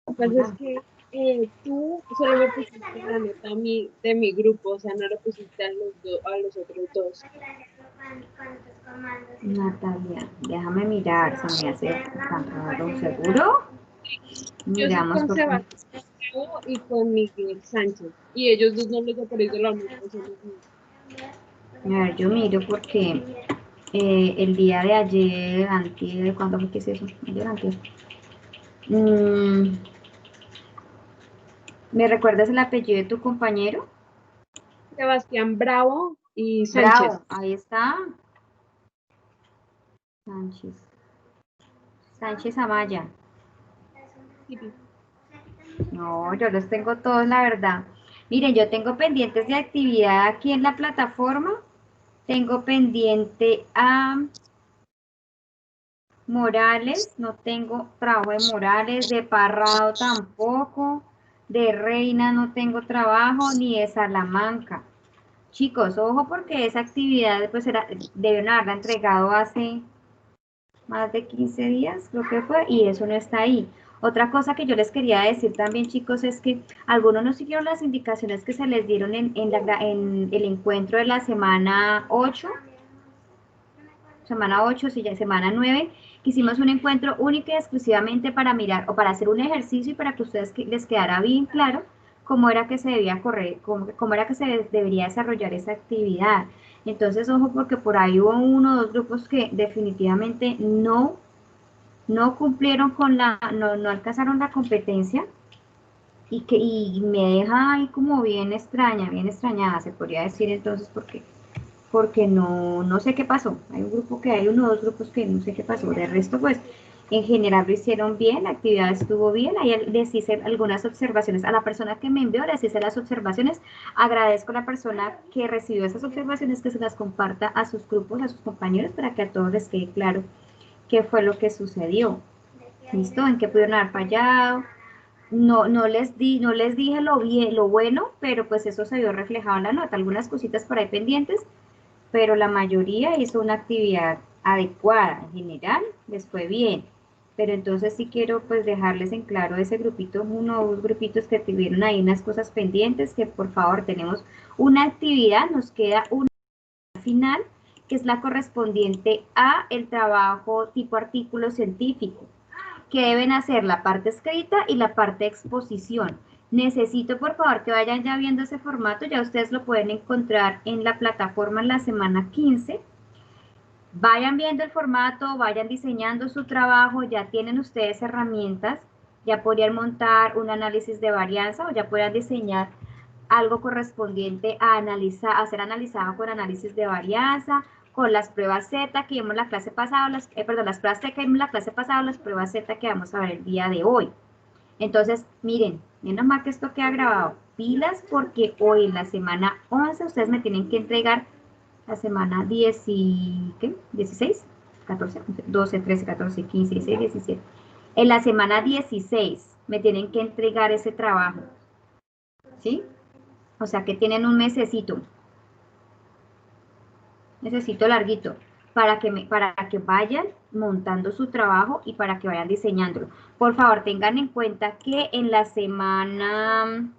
Lo que pasa es que tú solo me pusiste la nota a mí, de mi grupo, o sea, no lo pusiste a a los otros dos. Natalia, déjame mirar, se me hace tan raro, ¿seguro? Yo soy Miramos con porque Sebastián Bravo y con Miguel Sánchez. Y ellos dos no les aparece la nota, solo a mí. a ver, yo miro porque el día de ayer, antier, ¿cuándo fue que es eso? Ayer, antier. Mm, ¿Me recuerdas el apellido de tu compañero? Sebastián Bravo y Sánchez. Bravo, ahí está. Sánchez. Sánchez Amaya. Sí. No, yo los tengo todos, la verdad. Miren, yo tengo pendientes de actividad aquí en la plataforma. Tengo pendiente a Morales, no tengo trabajo de Morales, de Parrado tampoco, de Reina no tengo trabajo, ni de Salamanca. Chicos, ojo porque esa actividad pues debieron haberla entregado hace más de 15 días, creo que fue, y eso no está ahí. Otra cosa que yo les quería decir también, chicos, es que algunos no siguieron las indicaciones que se les dieron en el encuentro de la semana 8, sí, ya semana 9, que hicimos un encuentro único y exclusivamente para mirar o para hacer un ejercicio y para que ustedes les quedara bien claro cómo era que se debía correr, cómo era que se debería desarrollar esa actividad. Entonces, ojo, porque por ahí hubo uno o dos grupos que definitivamente no cumplieron con no alcanzaron la competencia y me deja ahí como bien extraña, bien extrañada, se podría decir entonces, porque no sé qué pasó. Hay uno o dos grupos que no sé qué pasó. De resto, pues, en general lo hicieron bien, la actividad estuvo bien. Ahí les hice algunas observaciones. A la persona que me envió les hice las observaciones. Agradezco a la persona que recibió esas observaciones que se las comparta a sus grupos, a sus compañeros, para que a todos les quede claro qué fue lo que sucedió. ¿Listo? ¿En qué pudieron haber fallado? No les dije lo bueno, pero pues eso se vio reflejado en la nota. Algunas cositas por ahí pendientes, pero la mayoría hizo una actividad adecuada. En general, les fue bien. Pero entonces sí quiero pues dejarles en claro ese grupito, uno o dos grupitos que tuvieron ahí unas cosas pendientes, que por favor tenemos una actividad, nos queda una final, que es la correspondiente a el trabajo tipo artículo científico, que deben hacer la parte escrita y la parte de exposición. Necesito por favor que vayan ya viendo ese formato, ya ustedes lo pueden encontrar en la plataforma en la semana 15. Vayan viendo el formato, vayan diseñando su trabajo, ya tienen ustedes herramientas, ya podrían montar un análisis de varianza o ya puedan diseñar algo correspondiente a analizar, a ser analizado con análisis de varianza, con las pruebas Z que vimos la clase pasada, las pruebas T que vimos la clase pasada, las pruebas Z que vamos a ver el día de hoy. Entonces, miren, menos mal que esto queda grabado. Pilas porque hoy en la semana 11 ustedes me tienen que entregar la semana 10 y, ¿qué? 16, 14, 12, 13, 14, 15, 16, 17. En la semana 16 me tienen que entregar ese trabajo, ¿sí? O sea que tienen un mesecito, necesito larguito, para que vayan montando su trabajo y para que vayan diseñándolo. Por favor, tengan en cuenta que en la semana,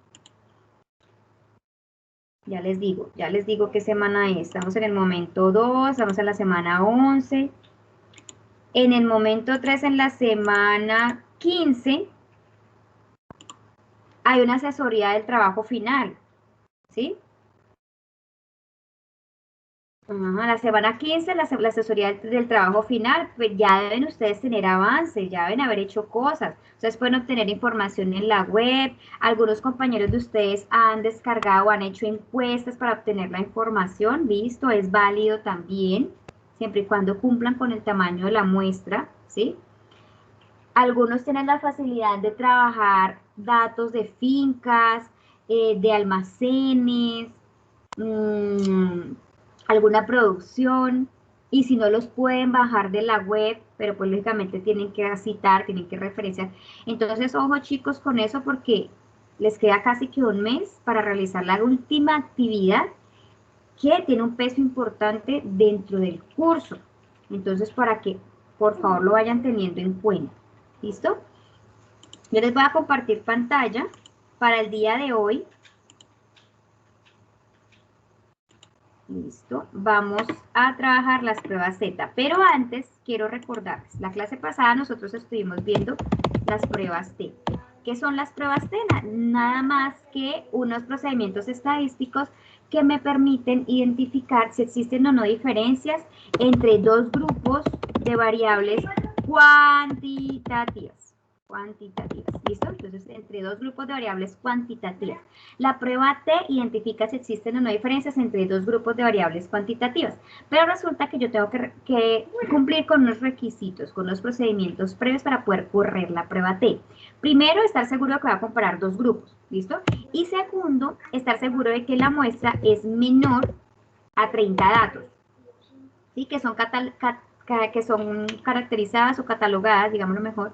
ya les digo qué semana es. Estamos en el momento 2, estamos en la semana 11. En el momento 3, en la semana 15, hay una asesoría del trabajo final, ¿sí? La semana 15, la asesoría del trabajo final, pues ya deben ustedes tener avances, ya deben haber hecho cosas. Ustedes pueden obtener información en la web. Algunos compañeros de ustedes han descargado o han hecho encuestas para obtener la información. Listo, es válido también, siempre y cuando cumplan con el tamaño de la muestra, ¿sí? Algunos tienen la facilidad de trabajar datos de fincas, de almacenes, mmm, alguna producción, y si no los pueden bajar de la web, pero pues lógicamente tienen que citar, tienen que referenciar. Entonces, ojo chicos con eso porque les queda casi que un mes para realizar la última actividad que tiene un peso importante dentro del curso. Entonces, para que por favor lo vayan teniendo en cuenta. ¿Listo? Yo les voy a compartir pantalla para el día de hoy. Listo, vamos a trabajar las pruebas Z, pero antes quiero recordarles, la clase pasada nosotros estuvimos viendo las pruebas T. ¿Qué son las pruebas T? Nada más que unos procedimientos estadísticos que me permiten identificar si existen o no diferencias entre dos grupos de variables cuantitativas. ¿Listo? Entonces, entre dos grupos de variables cuantitativas. La prueba T identifica si existen o no diferencias entre dos grupos de variables cuantitativas, pero resulta que yo tengo que cumplir con unos requisitos, con unos procedimientos previos para poder correr la prueba T. Primero, estar seguro de que voy a comparar dos grupos, ¿listo? Y segundo, estar seguro de que la muestra es menor a 30 datos, ¿sí? Que son caracterizadas o catalogadas, digámoslo mejor,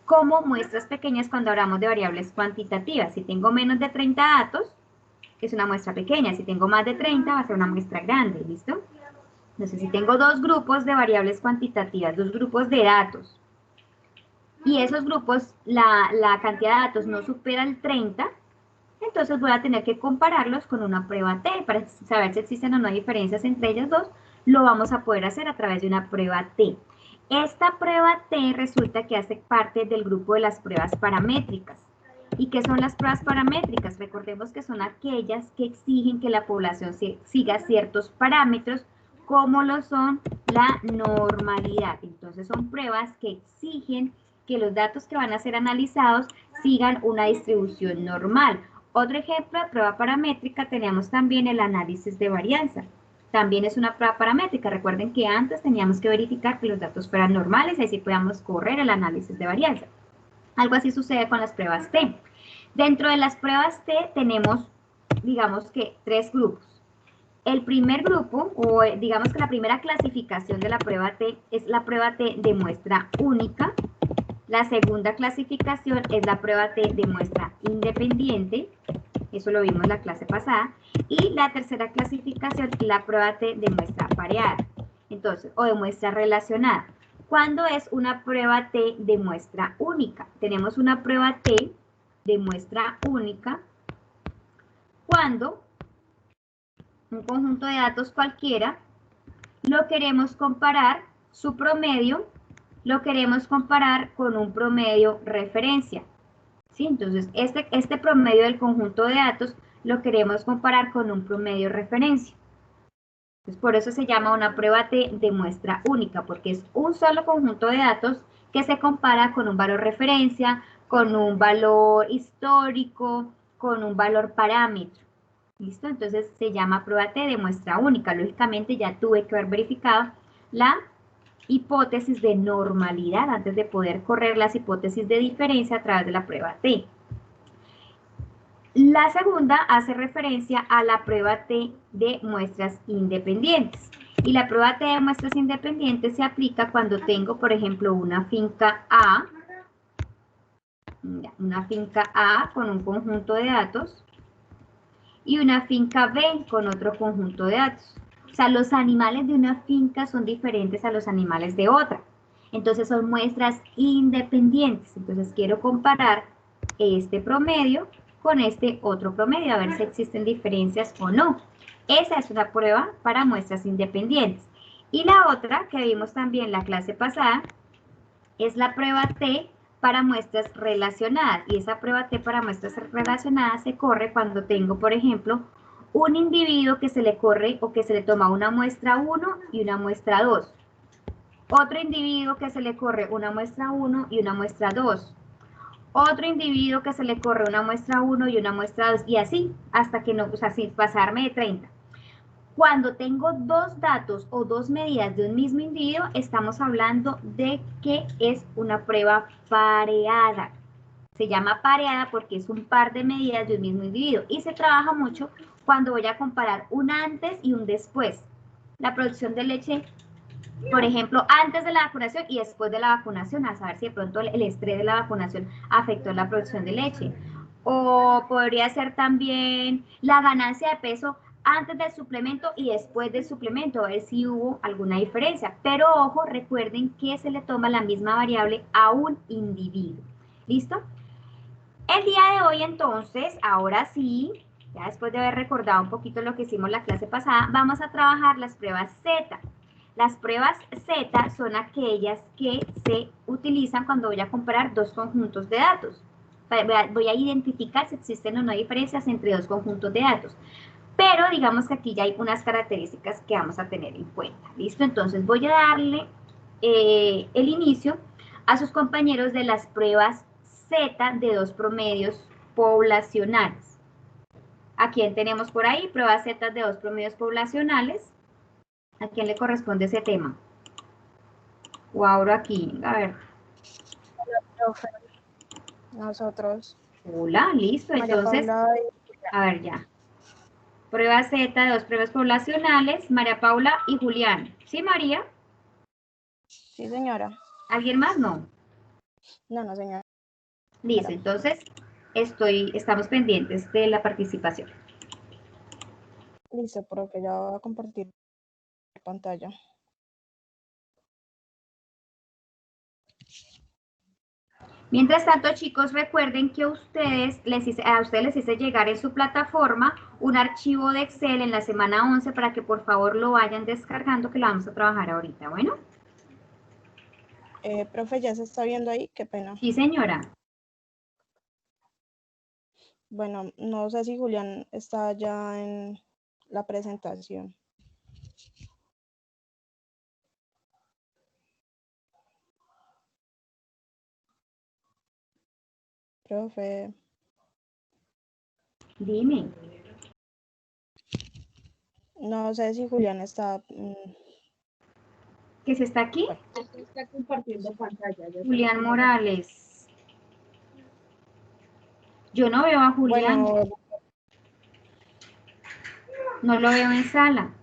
como muestras pequeñas cuando hablamos de variables cuantitativas. Si tengo menos de 30 datos, es una muestra pequeña. Si tengo más de 30, va a ser una muestra grande, ¿listo? Entonces, si tengo dos grupos de variables cuantitativas, dos grupos de datos, y esos grupos, la cantidad de datos no supera el 30, entonces voy a tener que compararlos con una prueba T para saber si existen o no diferencias entre ellas dos. Lo vamos a poder hacer a través de una prueba T. Esta prueba T resulta que hace parte del grupo de las pruebas paramétricas. ¿Y qué son las pruebas paramétricas? Recordemos que son aquellas que exigen que la población siga ciertos parámetros, como lo son la normalidad. Entonces son pruebas que exigen que los datos que van a ser analizados sigan una distribución normal. Otro ejemplo de prueba paramétrica teníamos también el análisis de varianza. También es una prueba paramétrica. Recuerden que antes teníamos que verificar que los datos fueran normales y así podíamos correr el análisis de varianza. Algo así sucede con las pruebas T. Dentro de las pruebas T tenemos, digamos que, tres grupos. El primer grupo, o digamos que la primera clasificación de la prueba T es la prueba T de muestra única. La segunda clasificación es la prueba T de muestra independiente. Eso lo vimos en la clase pasada. Y la tercera clasificación es la prueba T de muestra pareada. Entonces, o de muestra relacionada. ¿Cuándo es una prueba T de muestra única? Tenemos una prueba T de muestra única cuando un conjunto de datos cualquiera lo queremos comparar, su promedio, lo queremos comparar con un promedio referencia. ¿Sí? Entonces, este promedio del conjunto de datos lo queremos comparar con un promedio referencia. Entonces, por eso se llama una prueba T de muestra única, porque es un solo conjunto de datos que se compara con un valor referencia, con un valor histórico, con un valor parámetro. ¿Listo? Entonces se llama prueba T de muestra única. Lógicamente ya tuve que haber verificado la hipótesis de normalidad antes de poder correr las hipótesis de diferencia a través de la prueba T. La segunda hace referencia a la prueba T de muestras independientes. Y la prueba T de muestras independientes se aplica cuando tengo, por ejemplo, una finca A con un conjunto de datos y una finca B con otro conjunto de datos. O sea, los animales de una finca son diferentes a los animales de otra. Entonces son muestras independientes. Entonces quiero comparar este promedio con este otro promedio, a ver si existen diferencias o no. Esa es una prueba para muestras independientes. Y la otra que vimos también la clase pasada es la prueba T para muestras relacionadas. Y esa prueba T para muestras relacionadas se corre cuando tengo, por ejemplo, un individuo que se le corre o que se le toma una muestra 1 y una muestra 2. Otro individuo que se le corre una muestra 1 y una muestra 2. Otro individuo que se le corre una muestra 1 y una muestra 2. Y así, hasta que no, o sea, sin pasarme de 30. Cuando tengo dos datos o dos medidas de un mismo individuo, estamos hablando de que es una prueba pareada. Se llama pareada porque es un par de medidas de un mismo individuo y se trabaja mucho cuando voy a comparar un antes y un después. La producción de leche, por ejemplo, antes de la vacunación y después de la vacunación, a saber si de pronto el estrés de la vacunación afectó la producción de leche. O podría ser también la ganancia de peso antes del suplemento y después del suplemento, a ver si hubo alguna diferencia. Pero ojo, recuerden que se le toma la misma variable a un individuo. ¿Listo? El día de hoy entonces, ahora sí, ya después de haber recordado un poquito lo que hicimos la clase pasada, vamos a trabajar las pruebas Z. Las pruebas Z son aquellas que se utilizan cuando voy a comparar dos conjuntos de datos. Voy a identificar si existen o no diferencias entre dos conjuntos de datos. Pero digamos que aquí ya hay unas características que vamos a tener en cuenta. ¿Listo? Entonces voy a darle el inicio a sus compañeros de las pruebas Z de dos promedios poblacionales. ¿A quién tenemos por ahí? Pruebas Z de dos promedios poblacionales. ¿A quién le corresponde ese tema? O ahora aquí, a ver. Profe, nosotros, Hola, listo. María Entonces, Paula, a ver ya. Prueba Z de dos pruebas poblacionales, María Paula y Julián. ¿Sí, María? sí señora. ¿Alguien más? No. No, no señora. Listo, entonces estamos pendientes de la participación. Listo, profe, ya voy a compartir pantalla. Mientras tanto, chicos, recuerden que a ustedes les hice llegar en su plataforma un archivo de Excel en la semana 11 para que por favor lo vayan descargando, que lo vamos a trabajar ahorita, ¿bueno? Profe, ya se está viendo ahí, qué pena. Sí, señora. Bueno, no sé si Julián está ya en la presentación. Profe, Dime. no sé si Julián está. ¿Que se está aquí? Bueno, Ya se está compartiendo pantalla. Ya se Julián está Morales. Yo no veo a Julián. bueno, No lo veo en sala.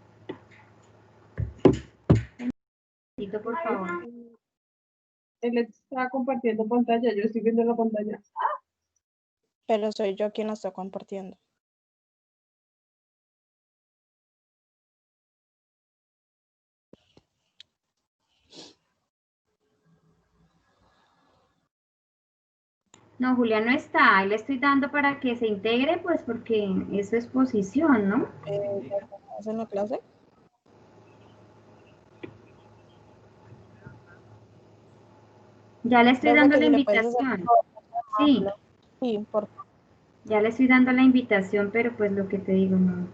Por favor. Él está compartiendo pantalla. Yo estoy viendo la pantalla. pero soy yo quien la está compartiendo. No, Julián no está. Ahí le estoy dando para que se integre, pues porque es su exposición, ¿no? ¿Ya estamos en la clase? Ya le estoy Profe, dando que la si le puedes hacer invitación. Sí, sí, por favor. ya le estoy dando la invitación, pero pues lo que te digo, no.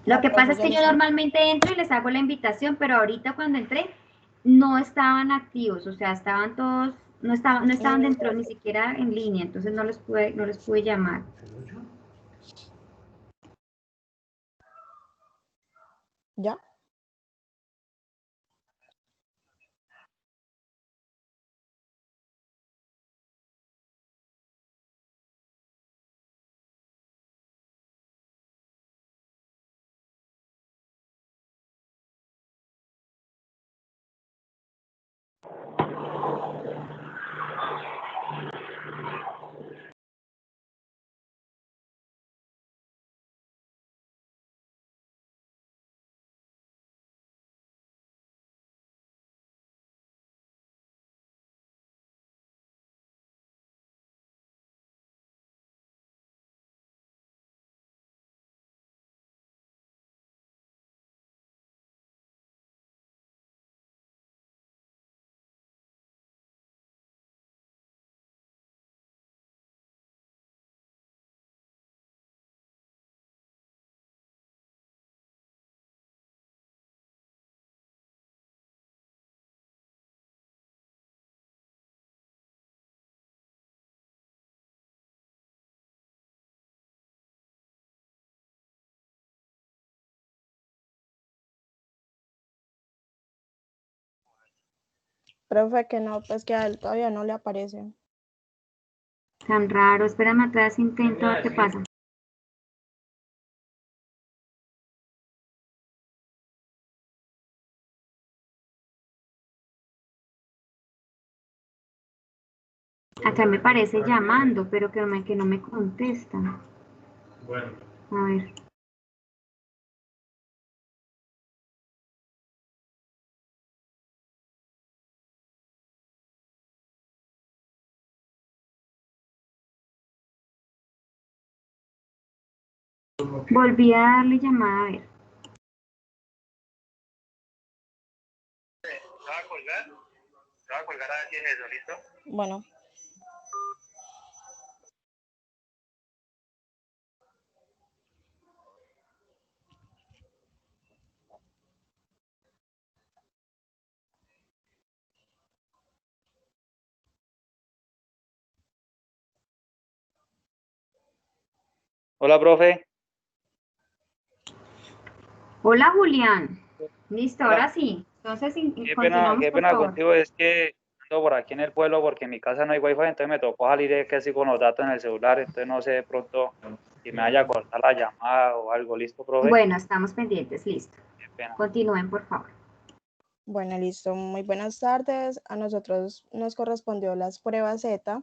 Lo No, que pasa profe, es ya que le yo están. normalmente entro y les hago la invitación, pero ahorita cuando entré no estaban activos, o sea, estaban todos, no estaban dentro ni siquiera en línea, entonces no les pude llamar. ¿Ya? Profe, que no, pues que a él todavía no le aparece. Tan raro, espérame atrás, intento a ver qué pasa. Acá me parece llamando, pero que no me contesta. Bueno. A ver. Volví a darle llamada a ver. Te voy a colgar a ver si es eso, ¿listo? Bueno, Hola, profe. Hola, Julián. Listo, Hola. ahora sí. Entonces, Qué continuamos, por pena favor. contigo, es que ando por aquí en el pueblo porque en mi casa no hay wifi, entonces me tocó salir que así con los datos en el celular, entonces no sé de pronto si me vaya a cortar la llamada o algo, ¿listo, profe? Bueno, estamos pendientes, listo. Qué pena. Continúen, por favor. bueno, listo. Muy buenas tardes. A nosotros nos correspondió las pruebas Z.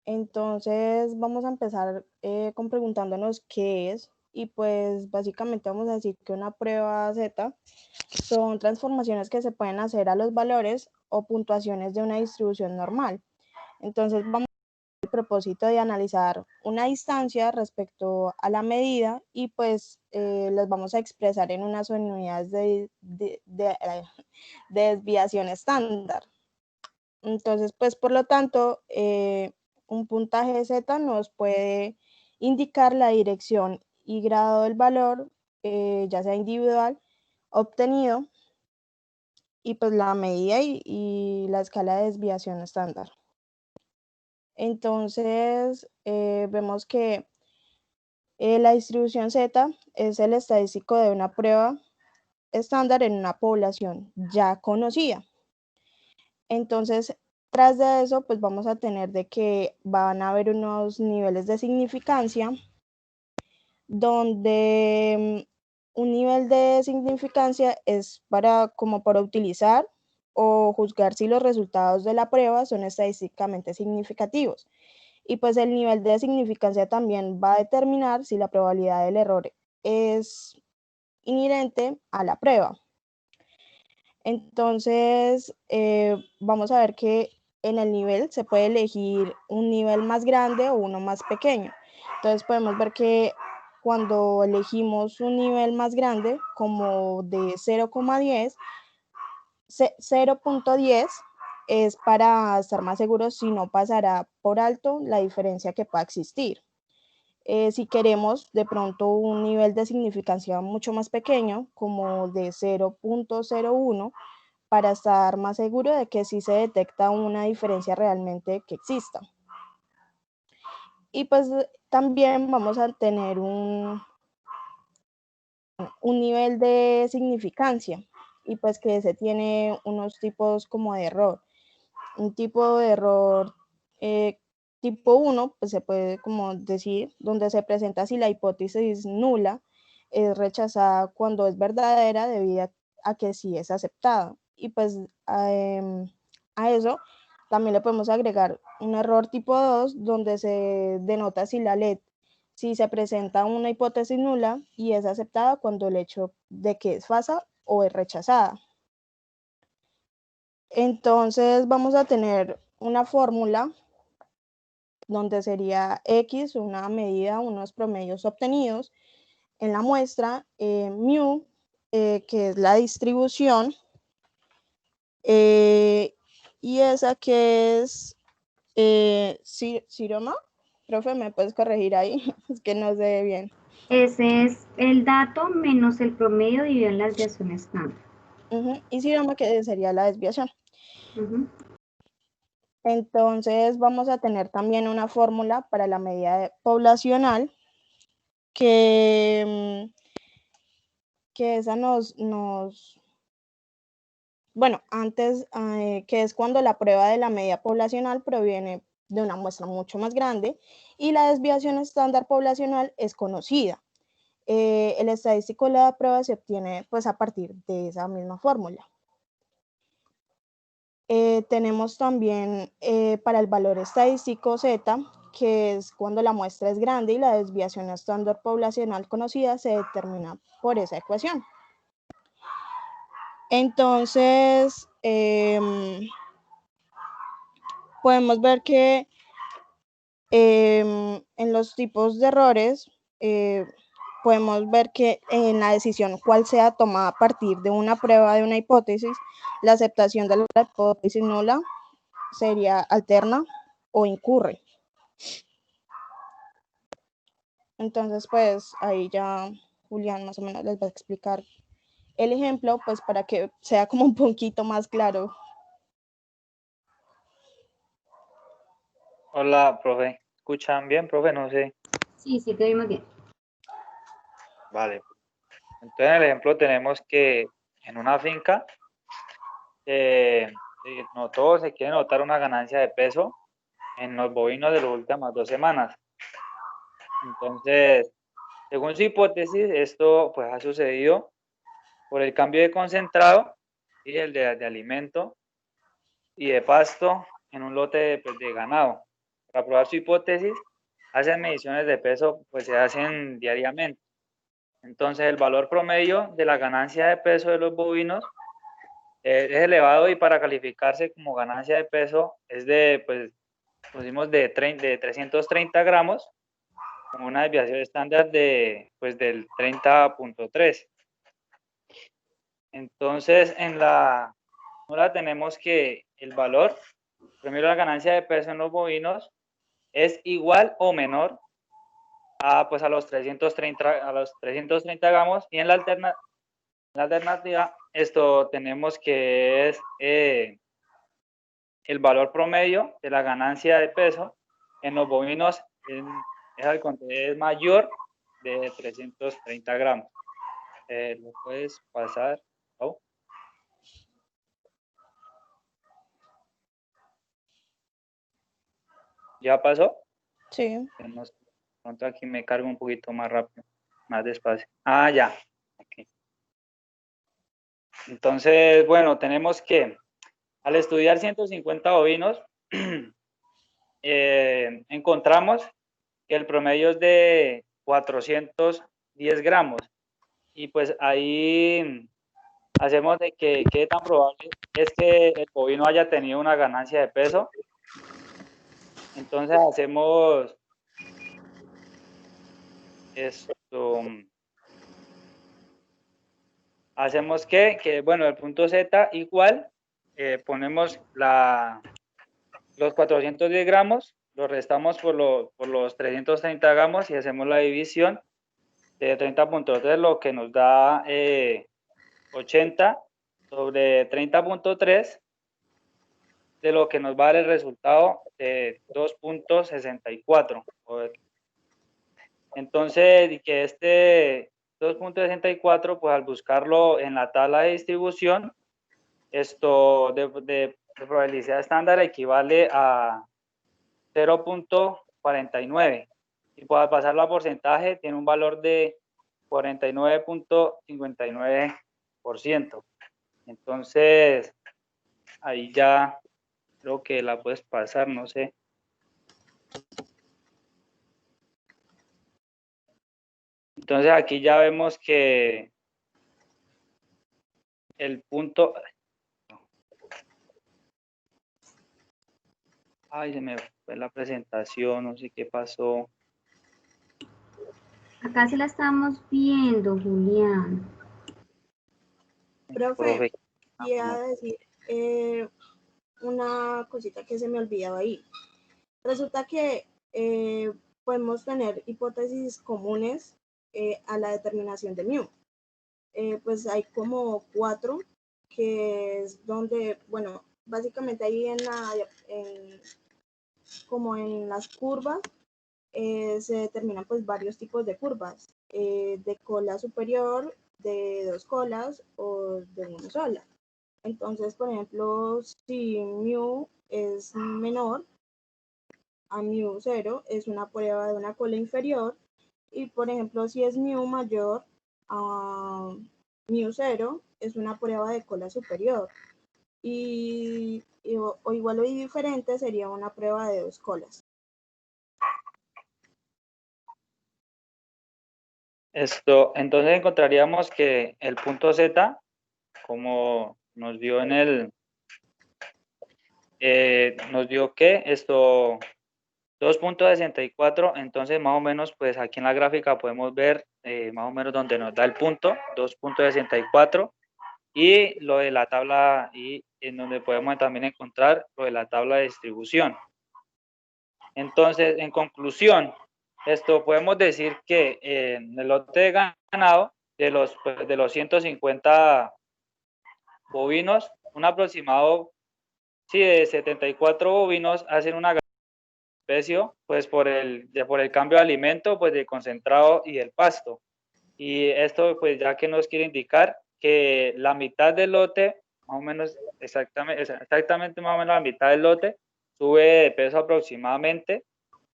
Entonces vamos a empezar con preguntándonos qué es. Y pues básicamente vamos a decir que una prueba Z son transformaciones que se pueden hacer a los valores o puntuaciones de una distribución normal. Entonces vamos a el propósito de analizar una distancia respecto a la medida y pues las vamos a expresar en unas unidades de desviación estándar. Entonces, pues por lo tanto, un puntaje Z nos puede indicar la dirección y grado del valor, ya sea individual, obtenido, y pues la medida y la escala de desviación estándar. Entonces, vemos que la distribución Z es el estadístico de una prueba estándar en una población ya conocida. Entonces, tras de eso, pues vamos a tener de que van a haber unos niveles de significancia donde un nivel de significancia es como para utilizar o juzgar si los resultados de la prueba son estadísticamente significativos. Y pues el nivel de significancia también va a determinar si la probabilidad del error es inherente a la prueba. Entonces, vamos a ver que en el nivel se puede elegir un nivel más grande o uno más pequeño. Entonces podemos ver que cuando elegimos un nivel más grande, como de 0,10, 0.10 es para estar más seguros si no pasará por alto la diferencia que pueda existir. Si queremos de pronto un nivel de significancia mucho más pequeño, como de 0.01, para estar más seguro de que sí se detecta una diferencia realmente que exista. Y pues también vamos a tener un nivel de significancia y pues que se tiene unos tipos como de error. Un tipo de error tipo 1, pues se puede como decir, donde se presenta si la hipótesis nula es rechazada cuando es verdadera debido a que sí es aceptada. Y pues a eso también le podemos agregar un error tipo 2, donde se denota si se presenta una hipótesis nula y es aceptada cuando el hecho de que es falsa o es rechazada. Entonces vamos a tener una fórmula donde sería X, una medida, unos promedios obtenidos en la muestra, mu, que es la distribución, y esa que es Siroma. Profe, ¿me puedes corregir ahí? Es que no sé bien. Ese es el dato menos el promedio dividido en la desviación estándar. Y Siroma, que sería la desviación. Uh-huh. Entonces vamos a tener también una fórmula para la medida poblacional que esa bueno, antes, que es cuando la prueba de la media poblacional proviene de una muestra mucho más grande y la desviación estándar poblacional es conocida. El estadístico de la prueba se obtiene pues a partir de esa misma fórmula. Tenemos también para el valor estadístico Z, que es cuando la muestra es grande y la desviación estándar poblacional conocida se determina por esa ecuación. Entonces, podemos ver que en los tipos de errores podemos ver que en la decisión cuál sea tomada a partir de una prueba de una hipótesis, la aceptación de la hipótesis nula sería alterna o incurre. Entonces, pues ahí ya Julián más o menos les va a explicar el ejemplo, pues para que sea como un poquito más claro. Hola, profe. ¿Escuchan bien, profe? No sé. Sí, sí, te oímos bien. Vale. Entonces, en el ejemplo tenemos que en una finca, no todos se quiere notar una ganancia de peso en los bovinos de las últimas 2 semanas. Entonces, según su hipótesis, esto pues ha sucedido por el cambio de concentrado y el de alimento y de pasto en un lote de ganado. Para probar su hipótesis, hacen mediciones de peso, pues se hacen diariamente. Entonces, el valor promedio de la ganancia de peso de los bovinos es elevado y para calificarse como ganancia de peso es de, pues, pusimos de 330 gramos, con una desviación estándar de, pues, del 30.3. Entonces, en la fórmula tenemos que el valor, primero la ganancia de peso en los bovinos, es igual o menor a, pues, a los 330 gramos, y en la alternativa esto tenemos que es el valor promedio de la ganancia de peso en los bovinos es mayor de 330 gramos. ¿Lo puedes pasar? ¿Oh? ¿Ya pasó? Sí. Pronto aquí me cargo un poquito más rápido, más despacio. Ah, ya. Okay. Entonces, bueno, tenemos que, al estudiar 150 bovinos, encontramos que el promedio es de 410 gramos. Y pues ahí hacemos de que qué tan probable es que el bovino haya tenido una ganancia de peso. Entonces hacemos esto, hacemos que bueno, el punto Z igual, ponemos los 410 gramos, lo restamos por los 330 gramos y hacemos la división de 30.3, lo que nos da 80 sobre 30.3, de lo que nos va a dar el resultado de 2.64. Entonces, que este 2.64, pues al buscarlo en la tabla de distribución, esto de probabilidad estándar equivale a 0.49. Y para pasarlo a porcentaje, tiene un valor de 49.59%. Entonces, ahí ya creo que la puedes pasar, no sé. Entonces aquí ya vemos que el punto... Ay, se me fue la presentación, no sé qué pasó. Acá sí la estamos viendo, Julián. Profe, quería decir una cosita que se me olvidaba ahí. Resulta que podemos tener hipótesis comunes a la determinación de mu. Pues hay como 4, que es donde, bueno, básicamente ahí como en las curvas se determinan pues varios tipos de curvas, de cola superior, de 2 colas o de una sola. Entonces, por ejemplo, si mu es menor a mu 0, es una prueba de una cola inferior. Y, por ejemplo, si es mu mayor a mu 0, es una prueba de cola superior. O igual o diferente sería una prueba de 2 colas. Entonces encontraríamos que el punto Z, como nos dio en el, nos dio que 2.64, entonces más o menos, pues aquí en la gráfica podemos ver más o menos donde nos da el punto, 2.64, y lo de la tabla, y en donde podemos también encontrar lo de la tabla de distribución. Entonces, en conclusión, esto podemos decir que en el lote de ganado, de los 150 bovinos, un aproximado, sí, de 74 bovinos hacen una especie, pues por el cambio de alimento, pues de concentrado y del pasto. Y esto, pues ya que nos quiere indicar que la mitad del lote, más o menos, exactamente más o menos la mitad del lote, sube de peso aproximadamente,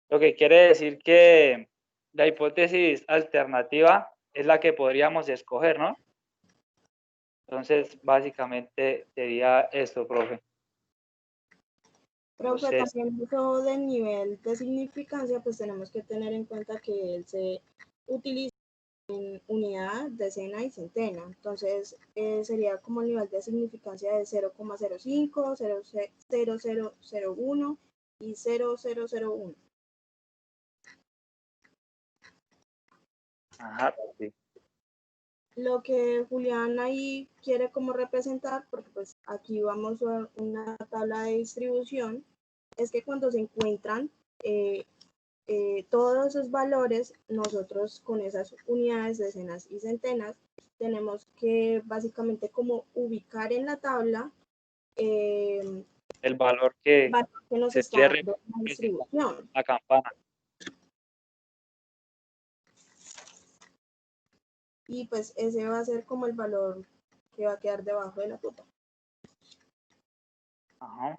lo que quiere decir que la hipótesis alternativa es la que podríamos escoger, ¿no? Entonces, básicamente sería esto, profe. Profe, Entonces, también eso del nivel de significancia, pues tenemos que tener en cuenta que él se utiliza en unidad, decena y centena. Entonces, sería como el nivel de significancia de 0,05, 0001 y 0001. ajá, sí. Lo que Julián ahí quiere como representar, porque pues aquí vamos a una tabla de distribución, es que cuando se encuentran todos esos valores, nosotros con esas unidades, decenas y centenas, tenemos que básicamente como ubicar en la tabla El valor que nos se está cierre dando la distribución. la campana. Y pues ese va a ser como el valor que va a quedar debajo de la tuta. Ajá.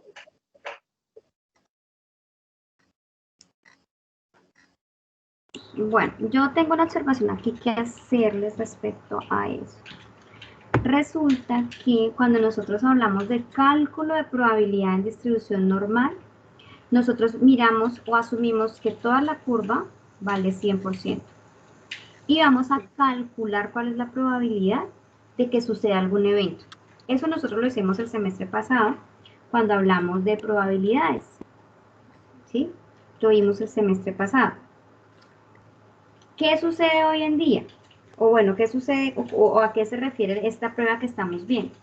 Bueno, yo tengo una observación aquí que hacerles respecto a eso. Resulta que cuando nosotros hablamos de cálculo de probabilidad en distribución normal, nosotros miramos o asumimos que toda la curva vale 100%. Y vamos a calcular cuál es la probabilidad de que suceda algún evento. Eso nosotros lo hicimos el semestre pasado cuando hablamos de probabilidades. ¿Sí? Lo vimos el semestre pasado. ¿Qué sucede hoy en día? O bueno, ¿qué sucede o a qué se refiere esta prueba que estamos viendo?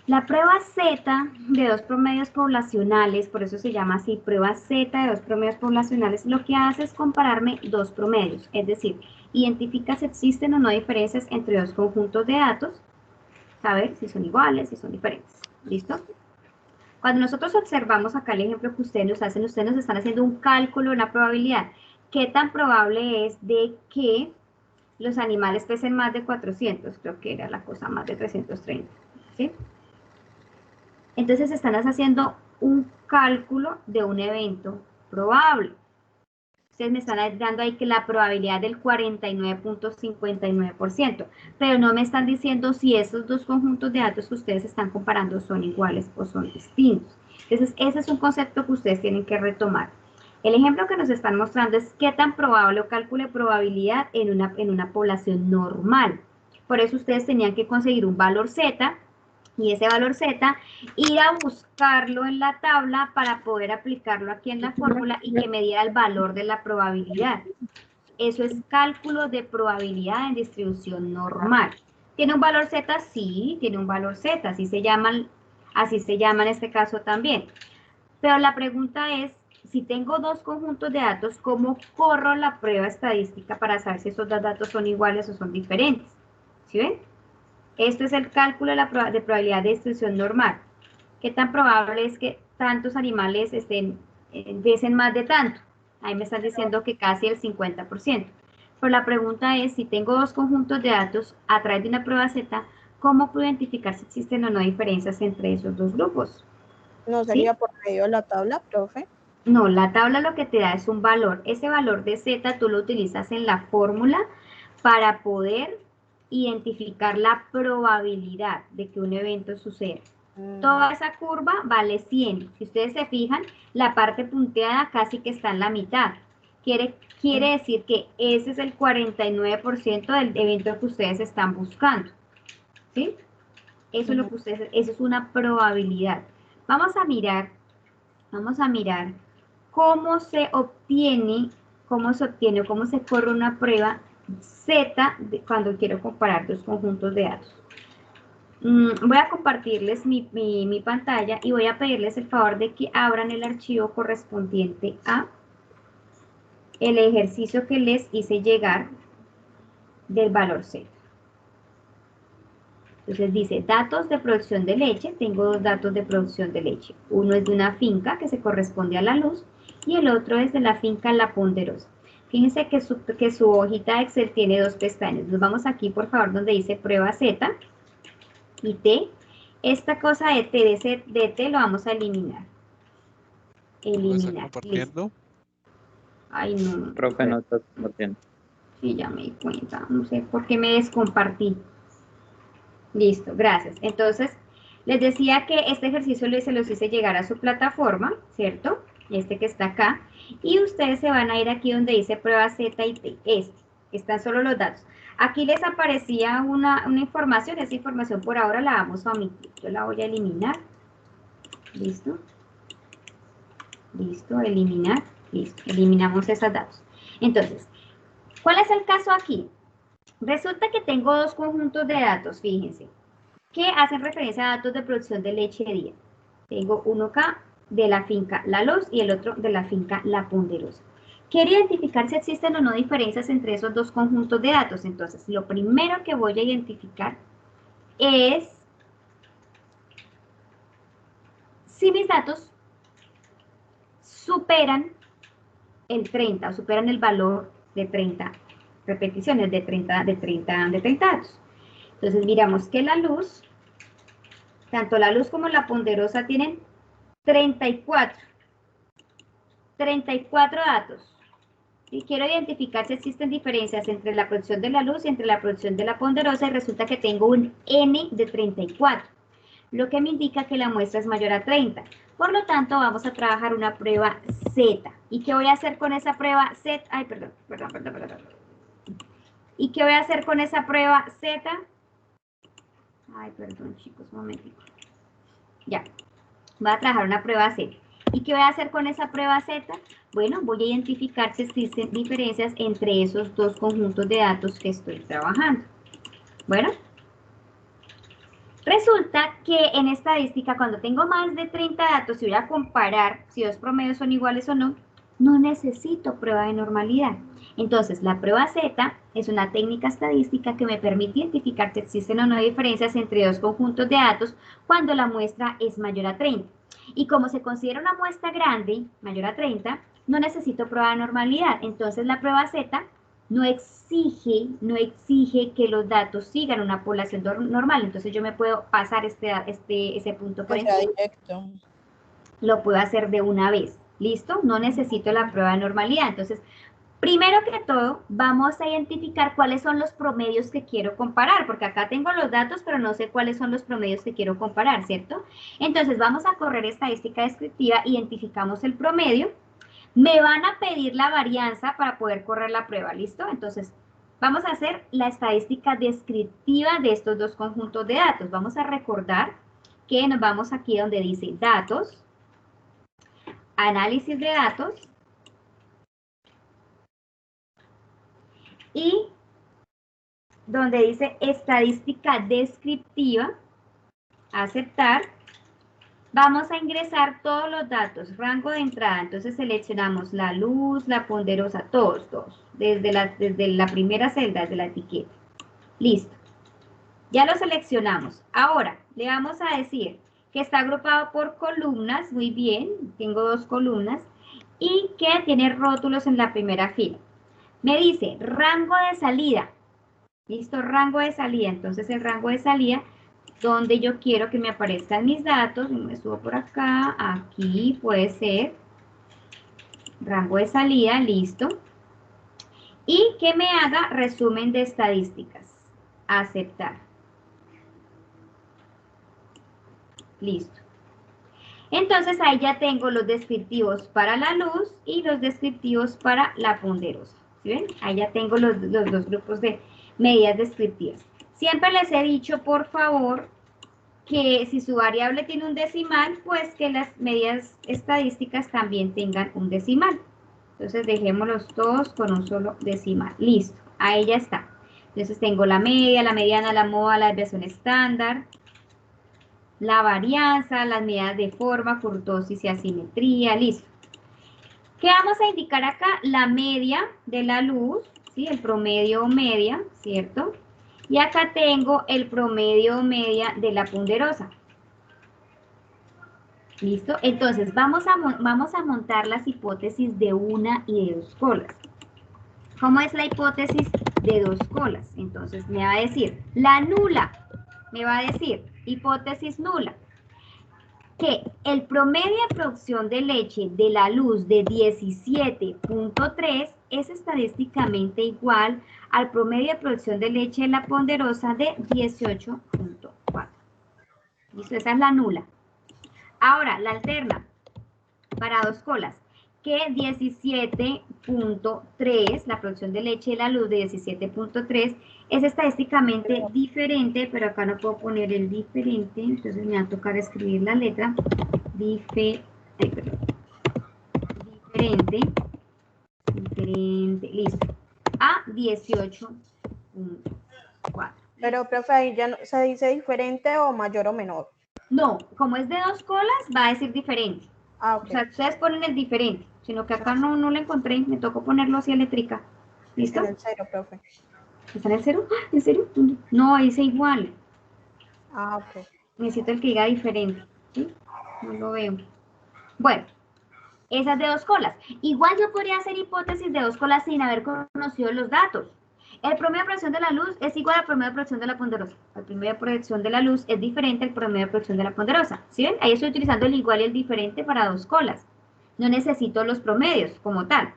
La prueba Z de dos promedios poblacionales, por eso se llama así, prueba Z de dos promedios poblacionales, lo que hace es compararme dos promedios, es decir, identifica si existen o no diferencias entre dos conjuntos de datos, saber si son iguales, si son diferentes. ¿Listo? Cuando nosotros observamos acá el ejemplo que ustedes nos están haciendo un cálculo de una probabilidad. ¿Qué tan probable es de que los animales pesen más de 400? Creo que era la cosa, más de 330, ¿sí? Entonces están haciendo un cálculo de un evento probable. Ustedes me están dando ahí que la probabilidad del 49.59%, pero no me están diciendo si esos dos conjuntos de datos que ustedes están comparando son iguales o son distintos. Entonces, ese es un concepto que ustedes tienen que retomar. El ejemplo que nos están mostrando es qué tan probable o cálculo de probabilidad en una población normal. Por eso ustedes tenían que conseguir un valor Z, y ese valor Z, ir a buscarlo en la tabla para poder aplicarlo aquí en la fórmula y que me diera el valor de la probabilidad. Eso es cálculo de probabilidad en distribución normal. ¿Tiene un valor Z? Sí, tiene un valor Z, así se llama en este caso también. Pero la pregunta es, si tengo dos conjuntos de datos, ¿cómo corro la prueba estadística para saber si esos dos datos son iguales o son diferentes? ¿Sí ven? Esto es el cálculo de probabilidad de distribución normal. ¿Qué tan probable es que tantos animales pesen más de tanto? Ahí me están diciendo que casi el 50%. Pero la pregunta es, si tengo dos conjuntos de datos a través de una prueba Z, ¿cómo puedo identificar si existen o no diferencias entre esos dos grupos? ¿No sería por medio de la tabla, profe? No, la tabla lo que te da es un valor. Ese valor de Z tú lo utilizas en la fórmula para poder identificar la probabilidad de que un evento suceda. Toda esa curva vale 100. Si ustedes se fijan, la parte punteada casi que está en la mitad. Quiere decir que ese es el 49% del evento que ustedes están buscando. ¿Sí? Eso es lo que ustedes, eso es una probabilidad. Vamos a mirar cómo se obtiene o cómo se corre una prueba Z cuando quiero comparar dos conjuntos de datos. Voy a compartirles mi pantalla y voy a pedirles el favor de que abran el archivo correspondiente a el ejercicio que les hice llegar del valor Z. Entonces dice, datos de producción de leche. Tengo dos datos de producción de leche. Uno es de una finca que se corresponde a La Luz y el otro es de la finca La Ponderosa. Fíjense que su hojita de Excel tiene dos pestañas. Nos vamos aquí, por favor, donde dice prueba Z y T. Esta cosa de T lo vamos a eliminar. Eliminar. Compartiendo. Ay, no. Profe, no está compartiendo. Sí, ya me di cuenta. No sé por qué me descompartí. Listo, gracias. Entonces, les decía que este ejercicio se los hice llegar a su plataforma, ¿cierto? Este que está acá. Y ustedes se van a ir aquí donde dice prueba Z y T. Están solo los datos. Aquí les aparecía una información. Esa información por ahora la vamos a omitir. Yo la voy a eliminar. ¿Listo? Listo, eliminar. Listo, eliminamos esos datos. Entonces, ¿cuál es el caso aquí? Resulta que tengo dos conjuntos de datos, fíjense, que hacen referencia a datos de producción de leche de día. Tengo uno acá de la finca La Luz y el otro de la finca La Ponderosa. Quiero identificar si existen o no diferencias entre esos dos conjuntos de datos. Entonces, lo primero que voy a identificar es si mis datos superan el 30 o superan el valor de 30 repeticiones, de 30 datos. Entonces, miramos que La Luz, tanto La Luz como La Ponderosa tienen 34 datos. Y quiero identificar si existen diferencias entre la producción de La Luz y entre la producción de La Ponderosa y resulta que tengo un N de 34, lo que me indica que la muestra es mayor a 30. Por lo tanto, vamos a trabajar una prueba Z. ¿Y qué voy a hacer con esa prueba Z? Ay, perdón. ¿Y qué voy a hacer con esa prueba Z? Ay, perdón, chicos, un momentito. Ya, voy a trabajar una prueba Z. ¿Y qué voy a hacer con esa prueba Z? Bueno, voy a identificar si existen diferencias entre esos dos conjuntos de datos que estoy trabajando. Bueno, resulta que en estadística, cuando tengo más de 30 datos y voy a comparar si dos promedios son iguales o no, no necesito prueba de normalidad. Entonces, la prueba Z es una técnica estadística que me permite identificar si existen o no diferencias entre dos conjuntos de datos cuando la muestra es mayor a 30. Y como se considera una muestra grande, mayor a 30, no necesito prueba de normalidad. Entonces, la prueba Z no exige que los datos sigan una población normal. Entonces, yo me puedo pasar ese punto por encima. Directo. Lo puedo hacer de una vez. ¿Listo? No necesito la prueba de normalidad. Entonces, primero que todo, vamos a identificar cuáles son los promedios que quiero comparar, porque acá tengo los datos, pero no sé cuáles son los promedios que quiero comparar, ¿cierto? Entonces, vamos a correr estadística descriptiva, identificamos el promedio, me van a pedir la varianza para poder correr la prueba, ¿listo? Entonces, vamos a hacer la estadística descriptiva de estos dos conjuntos de datos. Vamos a recordar que nos vamos aquí donde dice datos, análisis de datos, y donde dice estadística descriptiva, aceptar, vamos a ingresar todos los datos, rango de entrada, entonces seleccionamos La Luz, La Ponderosa, todos, desde la primera celda, desde la etiqueta. Listo. Ya lo seleccionamos. Ahora, le vamos a decir que está agrupado por columnas, muy bien, tengo dos columnas, y que tiene rótulos en la primera fila. Me dice rango de salida. Listo, rango de salida. Entonces el rango de salida, donde yo quiero que me aparezcan mis datos, me subo por acá, aquí puede ser. Rango de salida, listo. Y que me haga resumen de estadísticas. Aceptar. Listo. Entonces ahí ya tengo los descriptivos para La Luz y los descriptivos para La Ponderosa. ¿Sí ven? Ahí ya tengo los dos grupos de medidas descriptivas. Siempre les he dicho, por favor, que si su variable tiene un decimal, pues que las medias estadísticas también tengan un decimal. Entonces dejémoslos todos con un solo decimal. Listo, ahí ya está. Entonces tengo la media, la mediana, la moda, la desviación estándar, la varianza, las medidas de forma, kurtosis y asimetría, listo. ¿Qué vamos a indicar acá? La media de la luz, ¿sí? El promedio o media, ¿cierto? Y acá tengo el promedio o media de la ponderosa. ¿Listo? Entonces, vamos a montar las hipótesis de una y de dos colas. ¿Cómo es la hipótesis de dos colas? Entonces, me va a decir, la nula, me va a decir, hipótesis nula, que el promedio de producción de leche de la luz de 17.3 es estadísticamente igual al promedio de producción de leche de la ponderosa de 18.4. ¿Listo? Esa es la nula. Ahora, la alterna para dos colas, que 17.3, la producción de leche de la luz de 17.3 es estadísticamente diferente, pero acá no puedo poner el diferente, entonces me va a tocar escribir la letra diferente, listo, a 18.4. Pero, profe, ahí ya no, se dice diferente o mayor o menor. No, como es de dos colas, va a decir diferente. Ah, ok. O sea, ustedes ponen el diferente, sino que acá no lo encontré, me tocó ponerlo así a letrica. ¿Listo? En el cero, profe. ¿Está en el cero? ¡Ah! ¿En serio? No, dice igual. Ah, ok. Necesito el que diga diferente. ¿Sí? No lo veo. Bueno, esas de dos colas. Igual yo podría hacer hipótesis de dos colas sin haber conocido los datos. El promedio de producción de la luz es igual al promedio de producción de la ponderosa. El promedio de producción de la luz es diferente al promedio de producción de la ponderosa. ¿Sí ven? Ahí estoy utilizando el igual y el diferente para dos colas. No necesito los promedios como tal.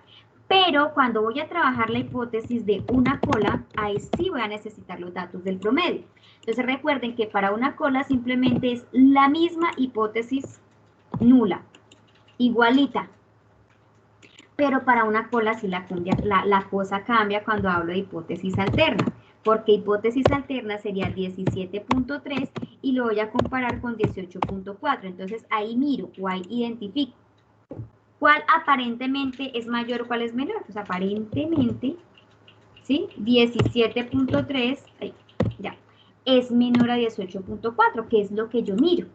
Pero cuando voy a trabajar la hipótesis de una cola, ahí sí voy a necesitar los datos del promedio. Entonces recuerden que para una cola simplemente es la misma hipótesis nula, igualita. Pero para una cola sí la cosa cambia cuando hablo de hipótesis alterna, porque hipótesis alterna sería 17.3 y lo voy a comparar con 18.4. Entonces ahí miro o ahí identifico cuál aparentemente es mayor o cuál es menor. Pues aparentemente, ¿sí? 17.3 ya, es menor a 18.4, que es lo que yo miro.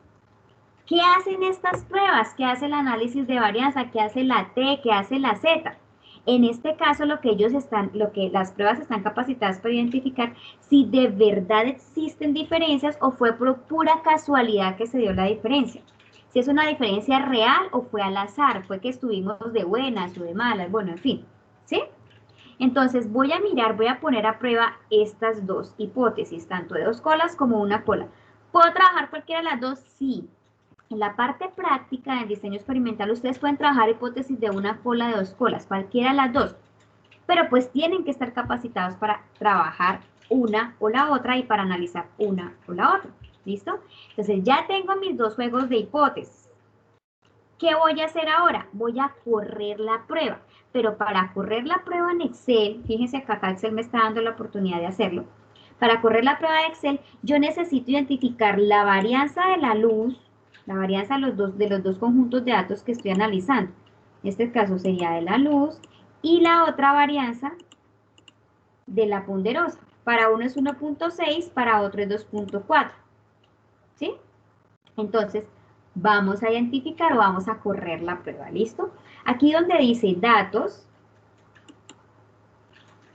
¿Qué hacen estas pruebas? ¿Qué hace el análisis de varianza? ¿Qué hace la T? ¿Qué hace la Z? En este caso, las pruebas están capacitadas para identificar si de verdad existen diferencias o fue por pura casualidad que se dio la diferencia. Si es una diferencia real o fue al azar, fue que estuvimos de buenas o de malas, bueno, en fin, ¿sí? Entonces voy a poner a prueba estas dos hipótesis, tanto de dos colas como una cola. ¿Puedo trabajar cualquiera de las dos? Sí. En la parte práctica del diseño experimental, ustedes pueden trabajar hipótesis de una cola, de dos colas, cualquiera de las dos. Pero pues tienen que estar capacitados para trabajar una o la otra y para analizar una o la otra. ¿Listo? Entonces ya tengo mis dos juegos de hipótesis. ¿Qué voy a hacer ahora? Voy a correr la prueba. Pero para correr la prueba en Excel, fíjense que acá Excel me está dando la oportunidad de hacerlo. Para correr la prueba de Excel, yo necesito identificar la varianza de la luz, la varianza de los dos conjuntos de datos que estoy analizando. En este caso sería de la luz y la otra varianza de la ponderosa. Para uno es 1.6, para otro es 2.4. ¿Sí? Entonces, vamos a identificar o vamos a correr la prueba. ¿Listo? Aquí donde dice datos,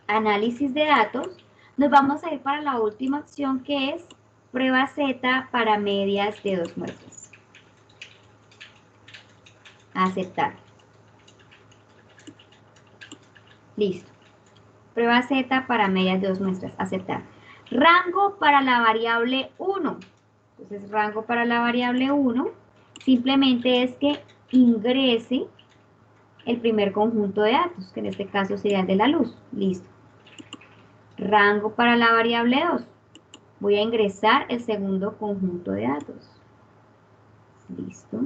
análisis de datos, nos vamos a ir para la última opción que es prueba Z para medias de dos muestras. Aceptar. Listo. Prueba Z para medias de dos muestras. Aceptar. Rango para la variable 1. Entonces, rango para la variable 1 simplemente es que ingrese el primer conjunto de datos, que en este caso sería el de la luz. Listo. Rango para la variable 2. Voy a ingresar el segundo conjunto de datos. Listo.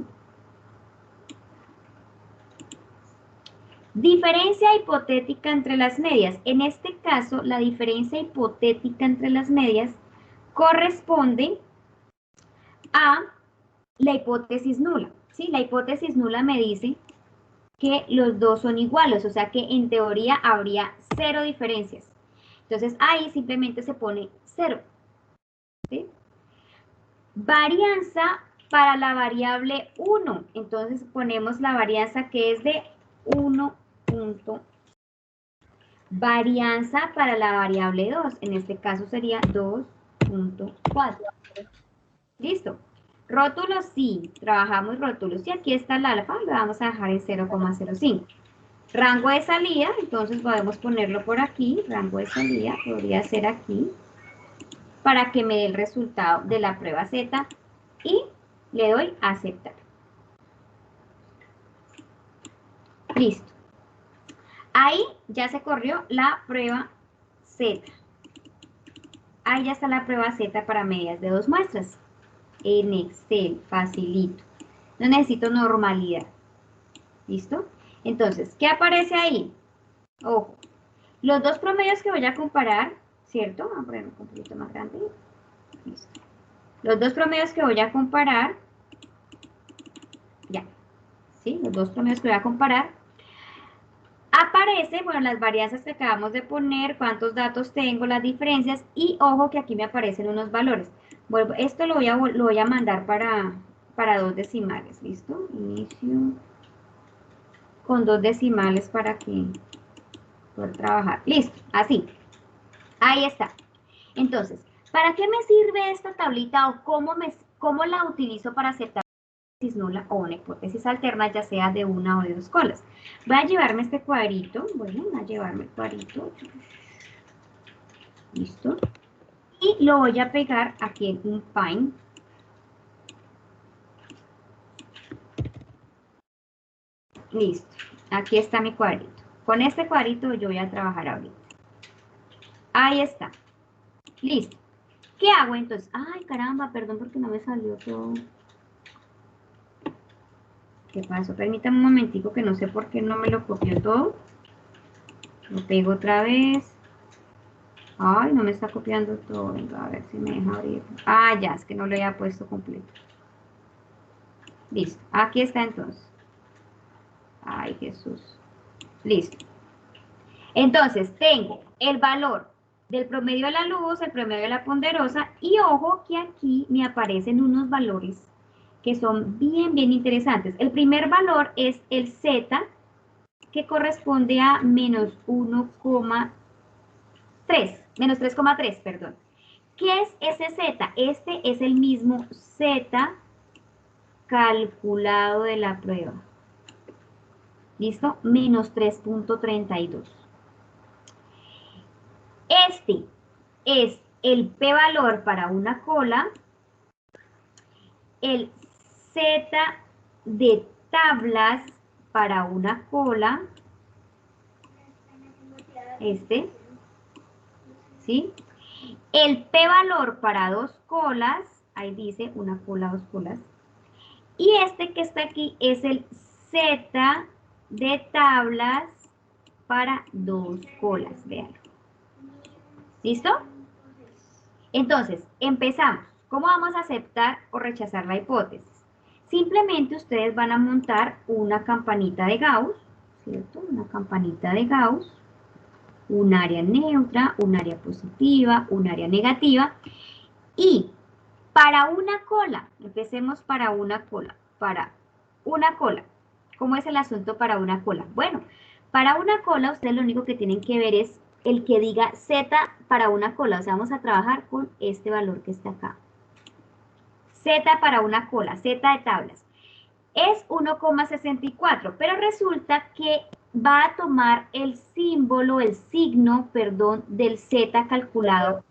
Diferencia hipotética entre las medias. En este caso, la diferencia hipotética entre las medias corresponde a la hipótesis nula, ¿sí? La hipótesis nula me dice que los dos son iguales, o sea que en teoría habría 0 diferencias. Entonces ahí simplemente se pone 0, ¿sí? Varianza para la variable 1, entonces ponemos la varianza que es de 1 punto. Varianza para la variable 2, en este caso sería 2.4. ¿Listo? Rótulos, sí, trabajamos rótulos. Y aquí está el alfa, lo vamos a dejar en 0,05. Rango de salida, entonces podemos ponerlo por aquí. Rango de salida podría ser aquí, para que me dé el resultado de la prueba Z. Y le doy a aceptar. Listo. Ahí ya se corrió la prueba Z. Ahí ya está la prueba Z para medias de 2 muestras. En Excel, facilito. No necesito normalidad. ¿Listo? Entonces, ¿qué aparece ahí? Ojo, los dos promedios que voy a comparar, ¿cierto? Vamos a ponerlo un poquito más grande. Listo. Los dos promedios que voy a comparar, ya, ¿sí? Los dos promedios que voy a comparar, aparece, bueno, las varianzas que acabamos de poner, cuántos datos tengo, las diferencias, y ojo que aquí me aparecen unos valores. Bueno, esto lo voy a mandar para 2 decimales, ¿listo? Inicio con 2 decimales para que pueda trabajar. Listo, así. Ahí está. Entonces, ¿para qué me sirve esta tablita o cómo la utilizo para aceptar una hipótesis nula o una hipótesis alterna, ya sea de una o de 2 colas? Voy a llevarme este cuadrito. Bueno, voy a llevarme el cuadrito. Listo. Y lo voy a pegar aquí en un Paint. Listo. Aquí está mi cuadrito. Con este cuadrito yo voy a trabajar ahorita. Ahí está. Listo. ¿Qué hago entonces? Ay, caramba, perdón porque no me salió todo. ¿Qué pasó? Permítame un momentico que no sé por qué no me lo copió todo. Lo pego otra vez. Ay, no me está copiando todo. Venga, a ver si me deja abrir. Ah, ya, es que no lo había puesto completo. Listo. Aquí está entonces. Ay, Jesús. Listo. Entonces, tengo el valor del promedio de la luz, el promedio de la ponderosa, y ojo que aquí me aparecen unos valores que son bien interesantes. El primer valor es el Z, que corresponde a menos 3,3, perdón. ¿Qué es ese Z? Este es el mismo Z calculado de la prueba. ¿Listo? Menos 3.32. Este es el p-valor para una cola, el Z de tablas para una cola, ¿sí? El p-valor para 2 colas, ahí dice una cola, 2 colas, y este que está aquí es el Z de tablas para 2 colas, vean. ¿Listo? Entonces, empezamos. ¿Cómo vamos a aceptar o rechazar la hipótesis? Simplemente ustedes van a montar una campanita de Gauss, ¿cierto? Una campanita de Gauss, un área neutra, un área positiva, un área negativa. Y para una cola, empecemos para una cola. ¿Cómo es el asunto para una cola? Bueno, para una cola ustedes lo único que tienen que ver es el que diga Z para una cola. O sea, vamos a trabajar con este valor que está acá. Z para una cola, Z de tablas. Es 1,64, pero resulta que va a tomar el símbolo, el signo, perdón, del Z calculado.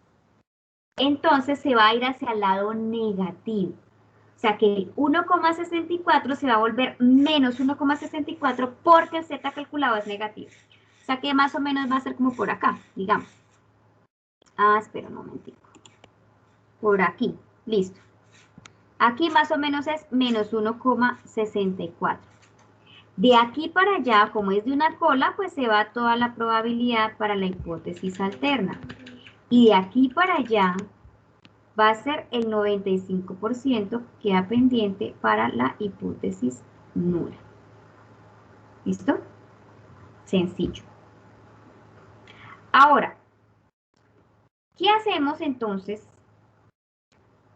Entonces se va a ir hacia el lado negativo. O sea que el 1,64 se va a volver menos 1,64 porque el Z calculado es negativo. O sea que más o menos va a ser como por acá, digamos. Ah, espera un momentico. Por aquí, listo. Aquí más o menos es menos 1,64. De aquí para allá, como es de una cola, pues se va toda la probabilidad para la hipótesis alterna. Y de aquí para allá, va a ser el 95% queda pendiente para la hipótesis nula. ¿Listo? Sencillo. Ahora, ¿qué hacemos entonces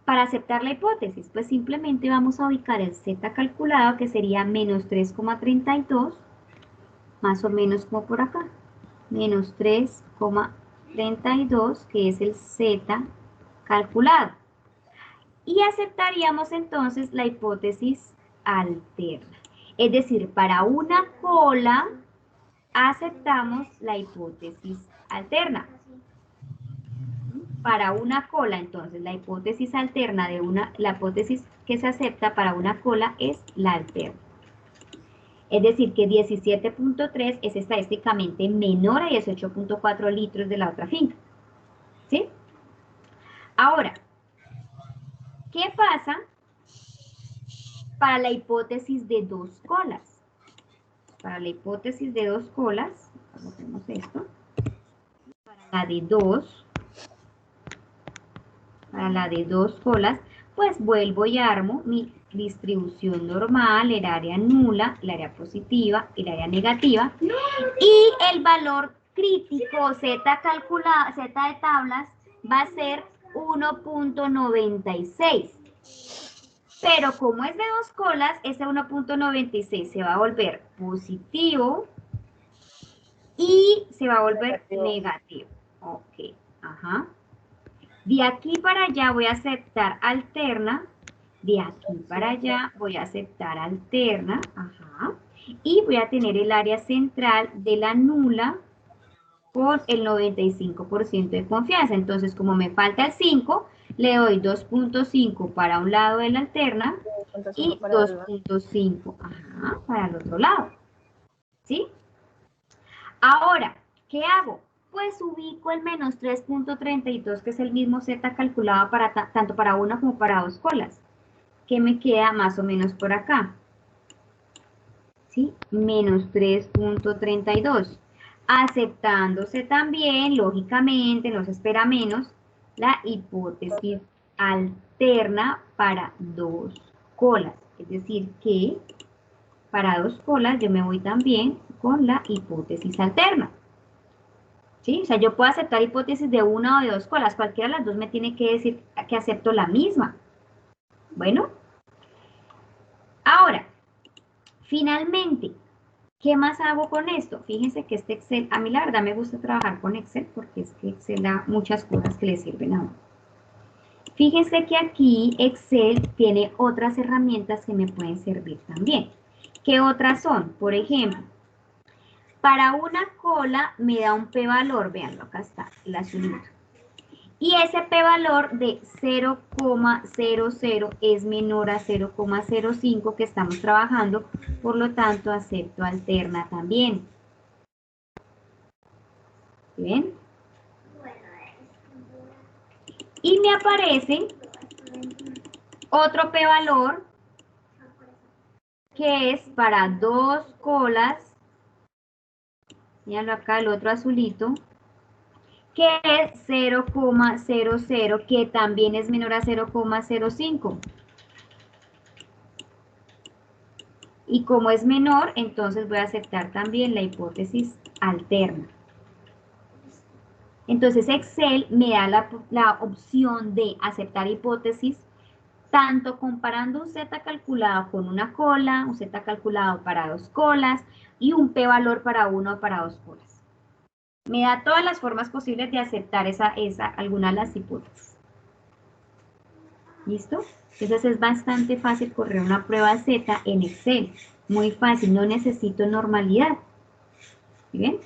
para aceptar la hipótesis? Pues simplemente vamos a ubicar el z calculado, que sería menos 3,32, más o menos como por acá. Menos 3,32, que es el z calculado. Y aceptaríamos entonces la hipótesis alterna. Es decir, para una cola aceptamos la hipótesis alterna. Para una cola, entonces, la hipótesis alterna la hipótesis que se acepta para una cola es la alterna. Es decir, que 17.3 es estadísticamente menor a 18.4 litros de la otra finca. ¿Sí? Ahora, ¿qué pasa para la hipótesis de dos colas? Para la hipótesis de dos colas, hacemos esto, para la de dos colas, pues vuelvo y armo mi distribución normal, el área nula, el área positiva, el área negativa, y el valor crítico Z calculado, Z de tablas, va a ser 1.96. Pero como es de dos colas, ese 1.96 se va a volver positivo y se va a volver negativo. Ok, ajá. De aquí para allá voy a aceptar alterna. De aquí para allá voy a aceptar alterna. Ajá. Y voy a tener el área central de la nula con el 95% de confianza. Entonces, como me falta el 5, le doy 2.5 para un lado de la alterna y 2.5 para el otro lado. ¿Sí? Ahora, ¿qué hago? Pues ubico el menos 3.32, que es el mismo z calculado para tanto para una como para dos colas, que me queda más o menos por acá. ¿Sí? Menos 3.32. Aceptándose también, lógicamente, no se espera menos, la hipótesis alterna para dos colas. Es decir, que para dos colas yo me voy también con la hipótesis alterna. ¿Sí? O sea, yo puedo aceptar hipótesis de una o de dos colas. Cualquiera de las dos me tiene que decir que acepto la misma. Bueno. Ahora, finalmente, ¿qué más hago con esto? Fíjense que este Excel, a mí la verdad me gusta trabajar con Excel porque es que Excel da muchas cosas que le sirven a uno. Fíjense que aquí Excel tiene otras herramientas que me pueden servir también. ¿Qué otras son? Por ejemplo, para una cola me da un p-valor, veanlo, acá está, el azulito. Y ese p-valor de 0,00 es menor a 0,05 que estamos trabajando, por lo tanto acepto alterna también. ¿Ven? Y me aparece otro p-valor que es para dos colas. Míralo acá, el otro azulito, que es 0,00, que también es menor a 0,05. Y como es menor, entonces voy a aceptar también la hipótesis alterna. Entonces Excel me da la opción de aceptar hipótesis tanto comparando un z calculado con una cola, un z calculado para dos colas y un p-valor para uno o para dos colas. Me da todas las formas posibles de aceptar alguna de las hipótesis. ¿Listo? Entonces es bastante fácil correr una prueba Z en Excel. Muy fácil, no necesito normalidad. ¿Sí ven?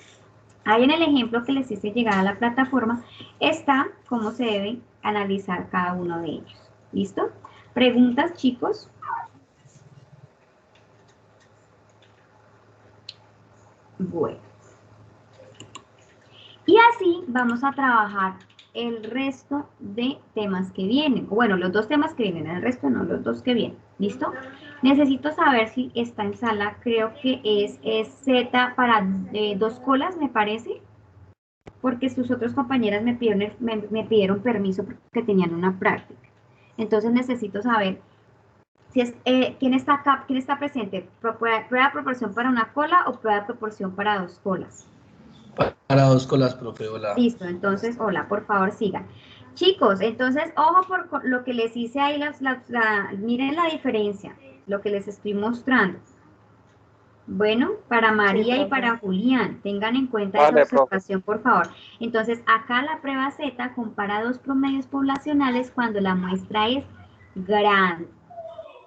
Ahí en el ejemplo que les hice llegar a la plataforma está cómo se debe analizar cada uno de ellos. ¿Listo? ¿Preguntas, chicos? Bueno. Y así vamos a trabajar el resto de temas que vienen. Bueno, los dos temas que vienen, el resto no, los dos que vienen. ¿Listo? Necesito saber si está en sala, creo que es Z para dos colas, me parece. porque sus otros compañeras me pidieron permiso porque tenían una práctica. Entonces necesito saber si es, quién está acá, quién está presente. ¿Prueba de proporción para una cola o prueba de proporción para dos colas? Para dos colas, profe, hola. Listo, entonces, hola, por favor, sigan. Chicos, entonces, ojo por lo que les hice ahí, miren la diferencia, lo que les estoy mostrando. Bueno, para María y para Julián, tengan en cuenta esa Vale, profe. observación, por favor. Entonces, acá la prueba Z compara dos promedios poblacionales cuando la muestra es grande.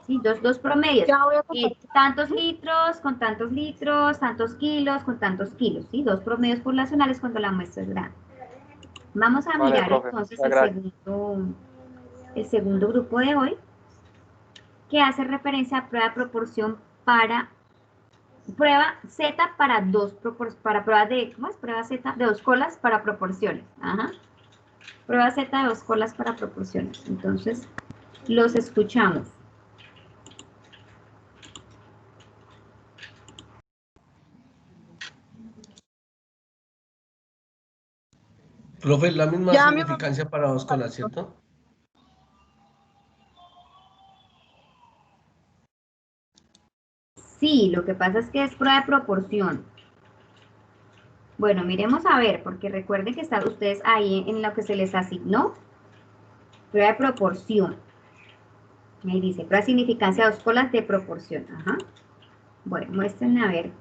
¿Sí? Dos promedios. Ya voy a compartir. Tantos litros con tantos litros, tantos kilos con tantos kilos. ¿Sí? Dos promedios poblacionales cuando la muestra es grande. Vamos a Vale, mirar profe. entonces Muchas gracias. el segundo grupo de hoy, que hace referencia a prueba de proporción para prueba Z para para pruebas de, ¿cómo es? Prueba Z de dos colas para proporciones. Ajá. Prueba Z de dos colas para proporciones. Entonces, los escuchamos. Profe, la misma Ya mi significancia para dos colas, ¿cierto? Sí, lo que pasa es que es prueba de proporción. Bueno, miremos a ver, porque recuerden que están ustedes ahí en lo que se les asignó. Prueba de proporción. Ahí dice, prueba de significancia dos colas de proporción. Ajá. Bueno, muéstrenme a ver.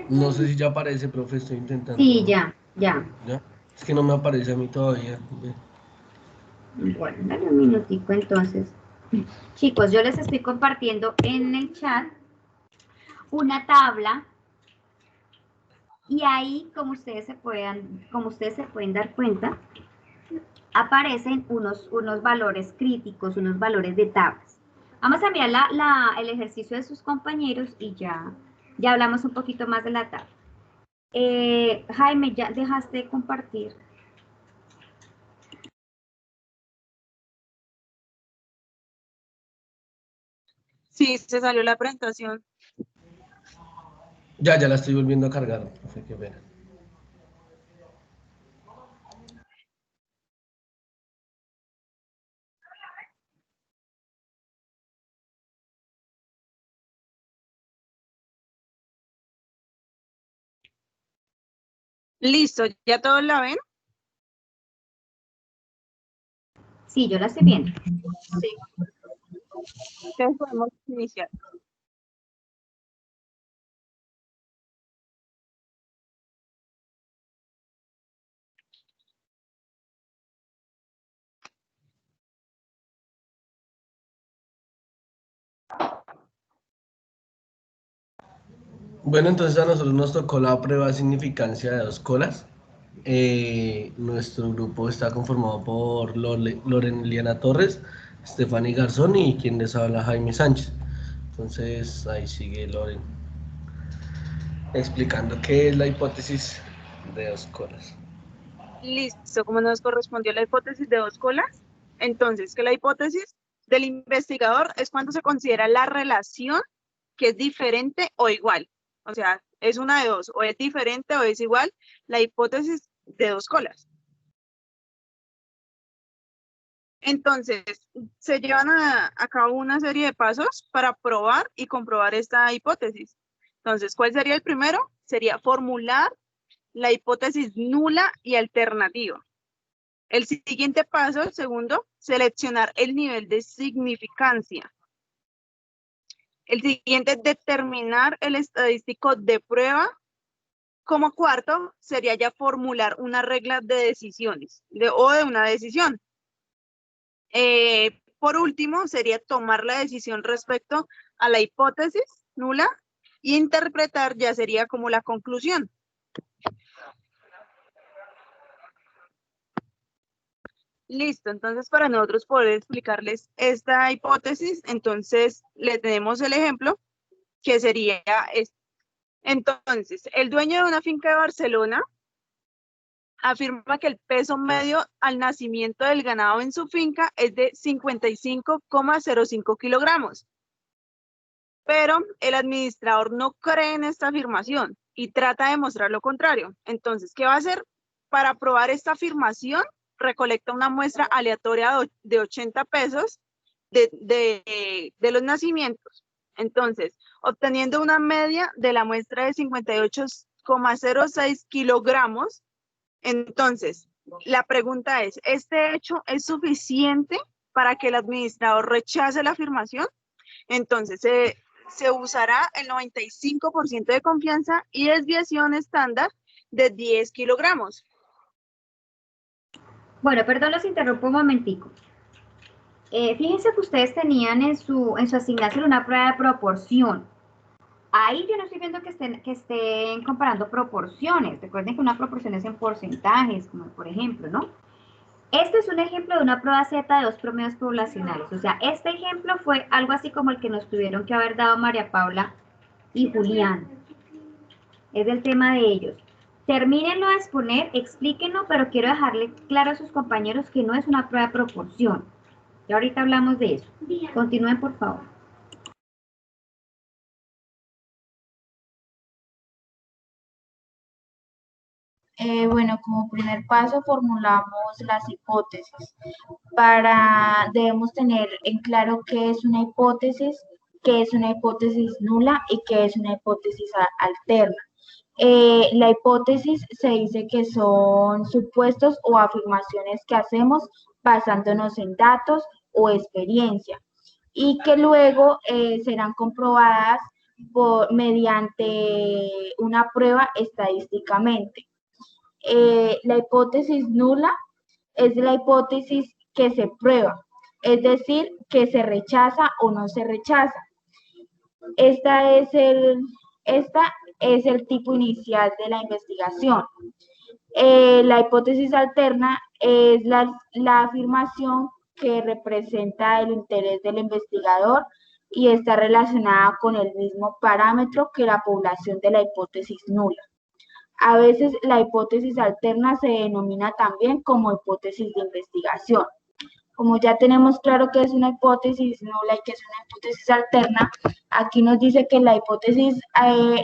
No sé si ya aparece, profe, estoy Sí, intentando. ya, ya. ¿Ya? Es que no me aparece a mí todavía. Bueno, dale un minutico entonces. Chicos, yo les estoy compartiendo en el chat una tabla y ahí, como ustedes se pueden dar cuenta, aparecen unos valores críticos, unos valores de tablas. Vamos a mirar el ejercicio de sus compañeros y ya hablamos un poquito más de la tabla. Jaime, ¿ya dejaste de compartir? Sí, se salió la presentación. Ya la estoy volviendo a cargar, profe, qué pena. Listo, ¿ya todos la ven? Sí, yo la estoy viendo. Sí. Entonces podemos iniciar. Bueno, entonces a nosotros nos tocó la prueba de significancia de dos colas. Nuestro grupo está conformado por Loren Liana Torres, Stephanie Garzón y quien les habla Jaime Sánchez. Entonces ahí sigue Loren explicando qué es la hipótesis de dos colas. Listo, como nos correspondió la hipótesis de dos colas, entonces que la hipótesis del investigador es cuando se considera la relación que es diferente o igual. O sea, es una de dos, o es diferente o es igual la hipótesis de dos colas. Entonces, se llevan a cabo una serie de pasos para probar y comprobar esta hipótesis. Entonces, ¿cuál sería el primero? Sería formular la hipótesis nula y alternativa. El siguiente paso, el segundo, seleccionar el nivel de significancia. El siguiente, determinar el estadístico de prueba. Como cuarto, sería ya formular una regla de decisiones o de una decisión. Por último, sería tomar la decisión respecto a la hipótesis nula y interpretar ya sería como la conclusión. Listo, entonces para nosotros poder explicarles esta hipótesis, entonces le tenemos el ejemplo que sería este. Entonces, el dueño de una finca de Barcelona afirma que el peso medio al nacimiento del ganado en su finca es de 55,05 kilogramos. Pero el administrador no cree en esta afirmación y trata de mostrar lo contrario. Entonces, ¿qué va a hacer? Para probar esta afirmación, recolecta una muestra aleatoria de 80 pesos de los nacimientos. Entonces, obteniendo una media de la muestra de 58,06 kilogramos, entonces, la pregunta es, ¿este hecho es suficiente para que el administrador rechace la afirmación? Entonces, se usará el 95% de confianza y desviación estándar de 10 kilogramos. Bueno, perdón, los interrumpo un momentico. Fíjense que ustedes tenían en su asignación una prueba de proporción. Ahí yo no estoy viendo que estén comparando proporciones. Recuerden que una proporción es en porcentajes, como por ejemplo, ¿no? Este es un ejemplo de una prueba Z de 2 promedios poblacionales. O sea, este ejemplo fue algo así como el que nos tuvieron que haber dado María Paula y Julián. Es el tema de ellos. Termínenlo de exponer, explíquenlo, pero quiero dejarle claro a sus compañeros que no es una prueba de proporción. Ya ahorita hablamos de eso. Continúen, por favor. Bueno, como primer paso formulamos las hipótesis. Debemos tener en claro qué es una hipótesis nula y qué es una hipótesis alterna. La hipótesis se dice que son supuestos o afirmaciones que hacemos basándonos en datos o experiencia y que luego serán comprobadas mediante una prueba estadísticamente. La hipótesis nula es la hipótesis que se prueba, es decir, que se rechaza o no se rechaza. Esta es el tipo inicial de la investigación. La hipótesis alterna es la afirmación que representa el interés del investigador y está relacionada con el mismo parámetro que la población de la hipótesis nula. A veces la hipótesis alterna se denomina también como hipótesis de investigación. Como ya tenemos claro que es una hipótesis nula y que es una hipótesis alterna, aquí nos dice que la hipótesis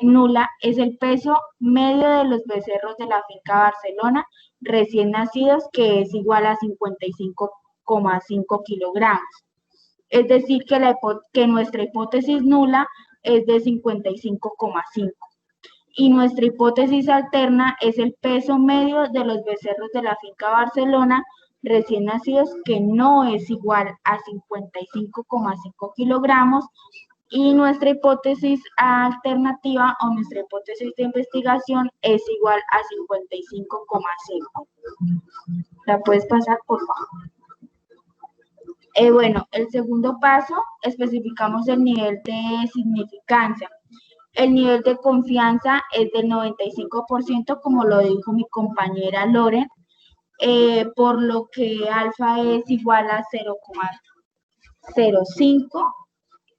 nula es el peso medio de los becerros de la finca Barcelona recién nacidos, que es igual a 55,5 kilogramos. Es decir, que nuestra hipótesis nula es de 55,5. Y nuestra hipótesis alterna es el peso medio de los becerros de la finca Barcelona recién nacidos, que no es igual a 55,5 kilogramos, y nuestra hipótesis alternativa o nuestra hipótesis de investigación es igual a 55,5. ¿La puedes pasar, por favor? Bueno, el segundo paso, especificamos el nivel de significancia. El nivel de confianza es del 95%, como lo dijo mi compañera Loren, por lo que alfa es igual a 0,05.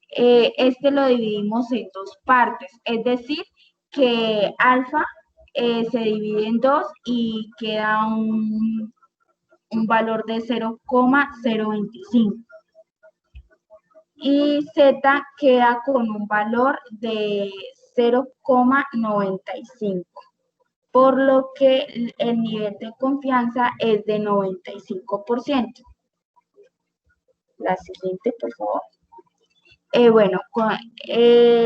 Este lo dividimos en dos partes, es decir, que alfa se divide en dos y queda un valor de 0,025. Y Z queda con un valor de 0,95, por lo que el nivel de confianza es de 95%. La siguiente, por favor. Bueno,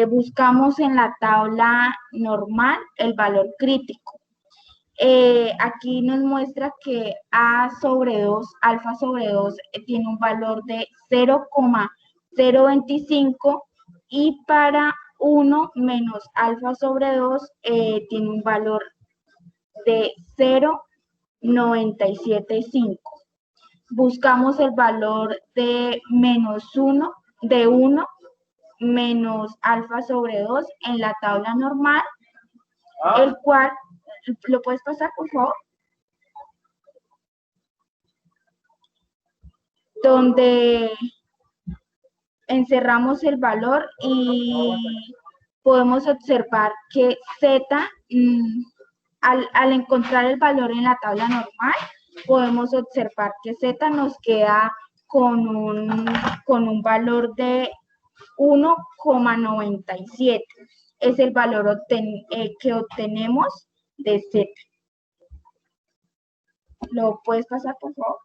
buscamos en la tabla normal el valor crítico. Aquí nos muestra que alfa sobre 2 tiene un valor de 0,025 y para 1 menos alfa sobre 2 tiene un valor de 0,975. Buscamos el valor de 1 menos alfa sobre 2 en la tabla normal, el cual, ¿lo puedes pasar, por favor? donde encerramos el valor y podemos observar que Z, al encontrar el valor en la tabla normal, podemos observar que Z nos queda con un valor de 1,97. Es el valor que obtenemos de Z. ¿Lo puedes pasar, por favor?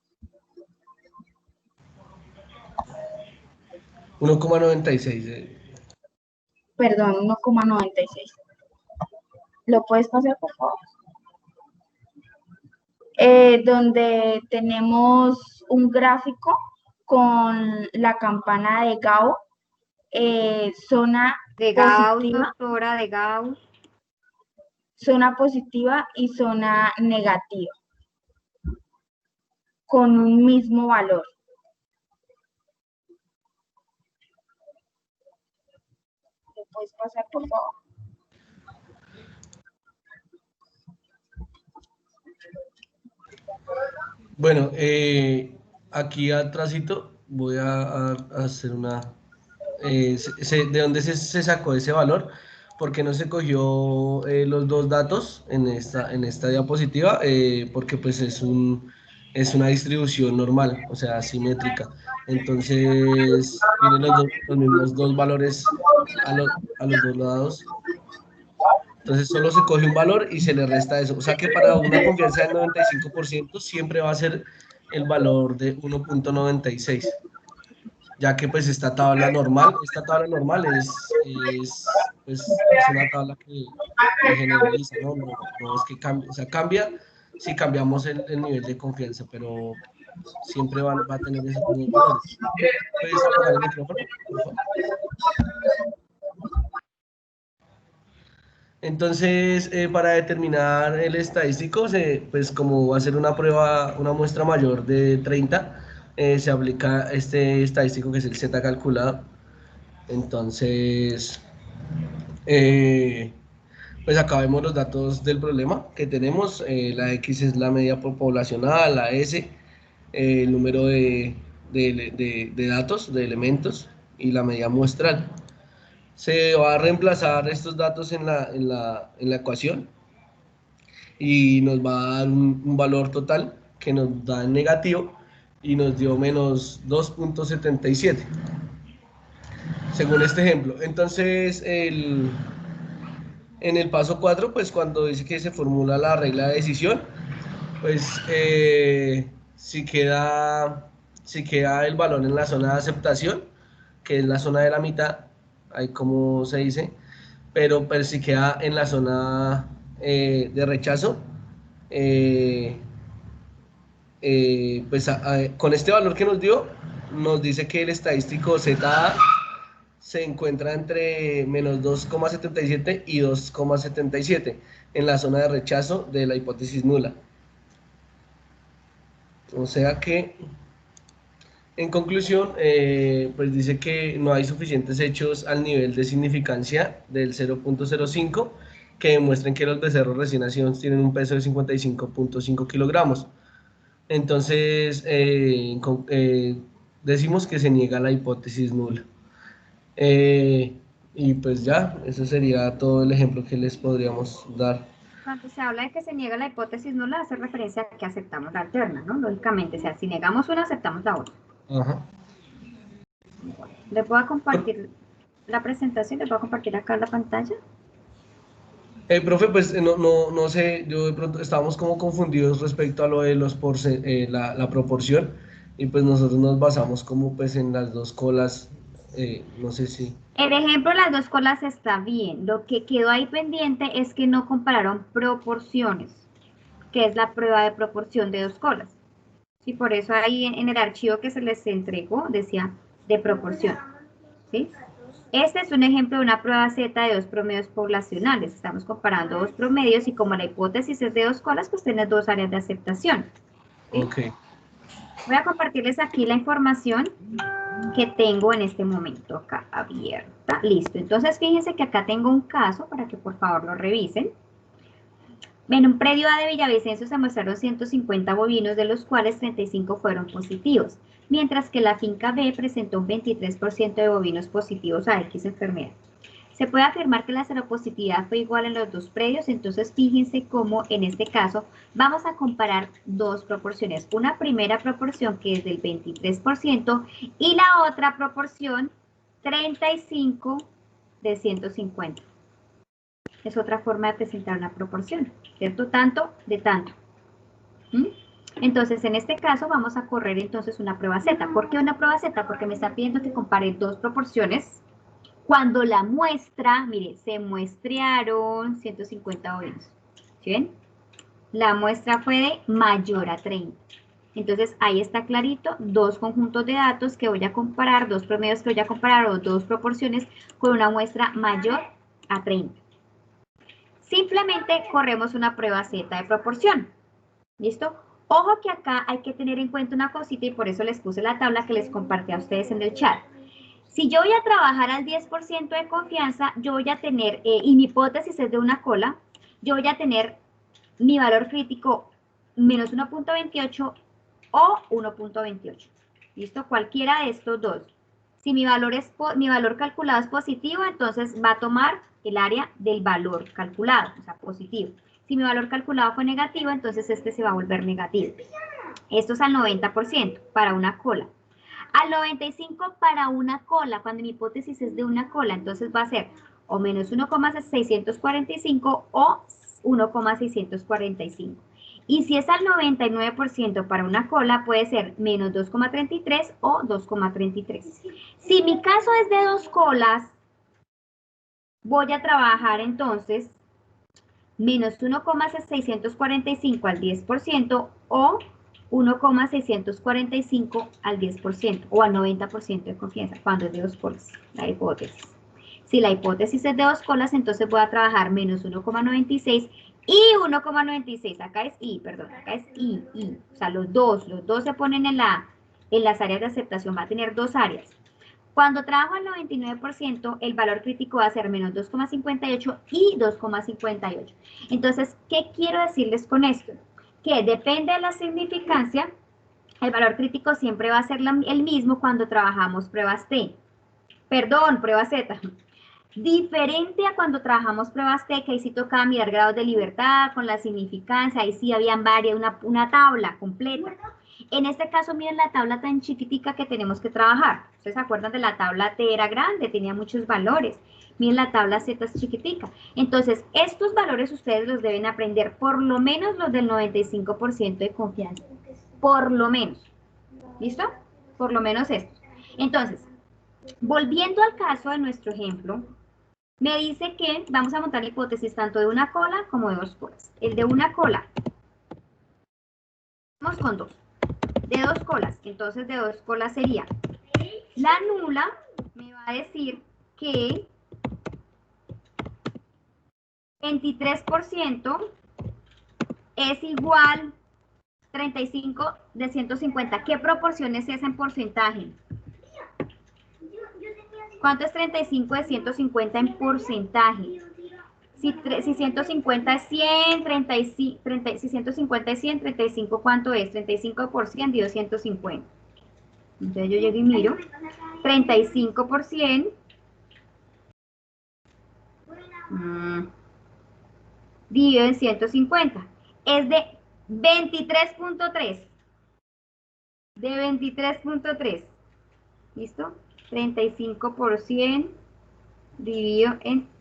1,96. Perdón, 1,96. ¿Lo puedes pasar, por favor? Donde tenemos un gráfico con la campana de Gauss, zona De Gauss, positiva, doctora, de Gauss. zona positiva y zona negativa, con un mismo valor. ¿Lo puedes pasar, por favor? Bueno, aquí atrásito voy a hacer una... ¿de dónde se sacó ese valor? ¿Por qué no se cogió los dos datos en esta diapositiva? Porque pues es una distribución normal, o sea, simétrica. Entonces, tiene los mismos dos valores a los dos lados. Entonces, solo se coge un valor y se le resta eso. O sea que para una confianza del 95% siempre va a ser el valor de 1,96. Ya que pues esta tabla normal es una tabla que generaliza, ¿no? No es que cambie, o sea, cambia si cambiamos el nivel de confianza, pero siempre va a tener esos mismos valores. ¿Puedes apagar el micrófono, por favor? Entonces, para determinar el estadístico, pues como va a ser una prueba, una muestra mayor de 30, se aplica este estadístico que es el Z calculado. Entonces, pues acá vemos los datos del problema que tenemos. La X es la media poblacional, la S, el número de datos, de elementos, y la media muestral. Se va a reemplazar estos datos en la ecuación y nos va a dar un valor total que nos da en negativo y nos dio menos 2,77 según este ejemplo. Entonces, en el paso 4, pues cuando dice que se formula la regla de decisión, pues si queda el valor en la zona de aceptación, que es la zona de la mitad, ahí como se dice, pero si queda en la zona de rechazo, pues con este valor que nos dio, nos dice que el estadístico Z se encuentra entre menos 2,77 y 2,77 en la zona de rechazo de la hipótesis nula. O sea que, en conclusión, pues dice que no hay suficientes hechos al nivel de significancia del 0,05 que demuestren que los becerros recién nacidos tienen un peso de 55,5 kilogramos. Entonces, decimos que se niega la hipótesis nula. Y pues ya, eso sería todo el ejemplo que les podríamos dar. Cuando se habla de que se niega la hipótesis nula, hace referencia a que aceptamos la alterna, ¿no? Lógicamente, o sea, si negamos una, aceptamos la otra. Ajá. ¿Le puedo compartir la presentación? ¿Le puedo compartir acá la pantalla? Profe, pues no sé, yo de pronto estábamos como confundidos respecto a lo de la proporción, y pues nosotros nos basamos como pues en las dos colas, no sé si... El ejemplo de las dos colas está bien. Lo que quedó ahí pendiente es que no compararon proporciones, que es la prueba de proporción de dos colas. Sí, por eso ahí en el archivo que se les entregó decía de proporción. ¿Sí? Este es un ejemplo de una prueba Z de dos promedios poblacionales. Estamos comparando dos promedios y como la hipótesis es de dos colas, pues tienes dos áreas de aceptación. ¿Sí? Ok. Voy a compartirles aquí la información que tengo en este momento acá abierta. Listo. Entonces, fíjense que acá tengo un caso para que por favor lo revisen. En un predio A de Villavicencio se mostraron 150 bovinos, de los cuales 35 fueron positivos, mientras que la finca B presentó un 23% de bovinos positivos a X enfermedad. Se puede afirmar que la seropositividad fue igual en los dos predios, entonces fíjense cómo en este caso vamos a comparar dos proporciones. Una primera proporción que es del 23% y la otra proporción 35 de 150. Es otra forma de presentar una proporción, ¿cierto? Tanto de tanto. Entonces, en este caso vamos a correr entonces una prueba Z. ¿Por qué una prueba Z? Porque me está pidiendo que compare dos proporciones. Cuando la muestra, mire, se muestrearon 150 bovinos. ¿Sí ven? La muestra fue de mayor a 30. Entonces, ahí está clarito, dos conjuntos de datos que voy a comparar, dos promedios que voy a comparar, o dos proporciones con una muestra mayor a 30. Simplemente corremos una prueba Z de proporción. ¿Listo? Ojo que acá hay que tener en cuenta una cosita y por eso les puse la tabla que les compartí a ustedes en el chat. Si yo voy a trabajar al 10% de confianza, yo voy a tener, y mi hipótesis es de una cola, yo voy a tener mi valor crítico menos 1.28 o 1.28. ¿Listo? Cualquiera de estos dos. Si mi valor calculado es positivo, entonces va a tomar el área del valor calculado, o sea, positivo. Si mi valor calculado fue negativo, entonces este se va a volver negativo. Esto es al 90% para una cola. Al 95% para una cola, cuando mi hipótesis es de una cola, entonces va a ser o menos 1,645 o 1,645. Y si es al 99% para una cola, puede ser menos 2,33 o 2,33. Si mi caso es de dos colas, voy a trabajar entonces menos 1,645 al 10% o 1,645 al 10% o al 90% de confianza cuando es de dos colas, la hipótesis. Si la hipótesis es de dos colas, entonces voy a trabajar menos 1,96 y 1,96. Acá es I, perdón, acá es I. O sea, los dos se ponen en las áreas de aceptación, va a tener dos áreas. Cuando trabajo al 99%, el valor crítico va a ser menos 2,58 y 2,58. Entonces, ¿qué quiero decirles con esto? Que depende de la significancia, el valor crítico siempre va a ser el mismo cuando trabajamos pruebas pruebas Z. Diferente a cuando trabajamos pruebas T, que ahí sí tocaba mirar grados de libertad con la significancia, ahí sí habían varias, una tabla completa. En este caso, miren la tabla tan chiquitica que tenemos que trabajar. ¿Ustedes se acuerdan de la tabla T? Era grande, tenía muchos valores. Miren la tabla Z es chiquitica. Entonces, estos valores ustedes los deben aprender, por lo menos los del 95% de confianza. Por lo menos. ¿Listo? Por lo menos estos. Entonces, volviendo al caso de nuestro ejemplo, me dice que vamos a montar la hipótesis tanto de una cola como de dos colas. El de una cola, vamos con dos. De dos colas, entonces de dos colas sería la nula, me va a decir que 23% es igual 35 de 150. ¿Qué proporción es esa en porcentaje? ¿Cuánto es 35 de 150 en porcentaje? Si 150 es 100, si 150 es 100, 35 ¿cuánto es? 35 por 100 dividido 150. Entonces yo llego y miro. 35 por 100. Dividido en 150. Es de 23.3. De 23.3. ¿Listo? 35 por 100 dividido en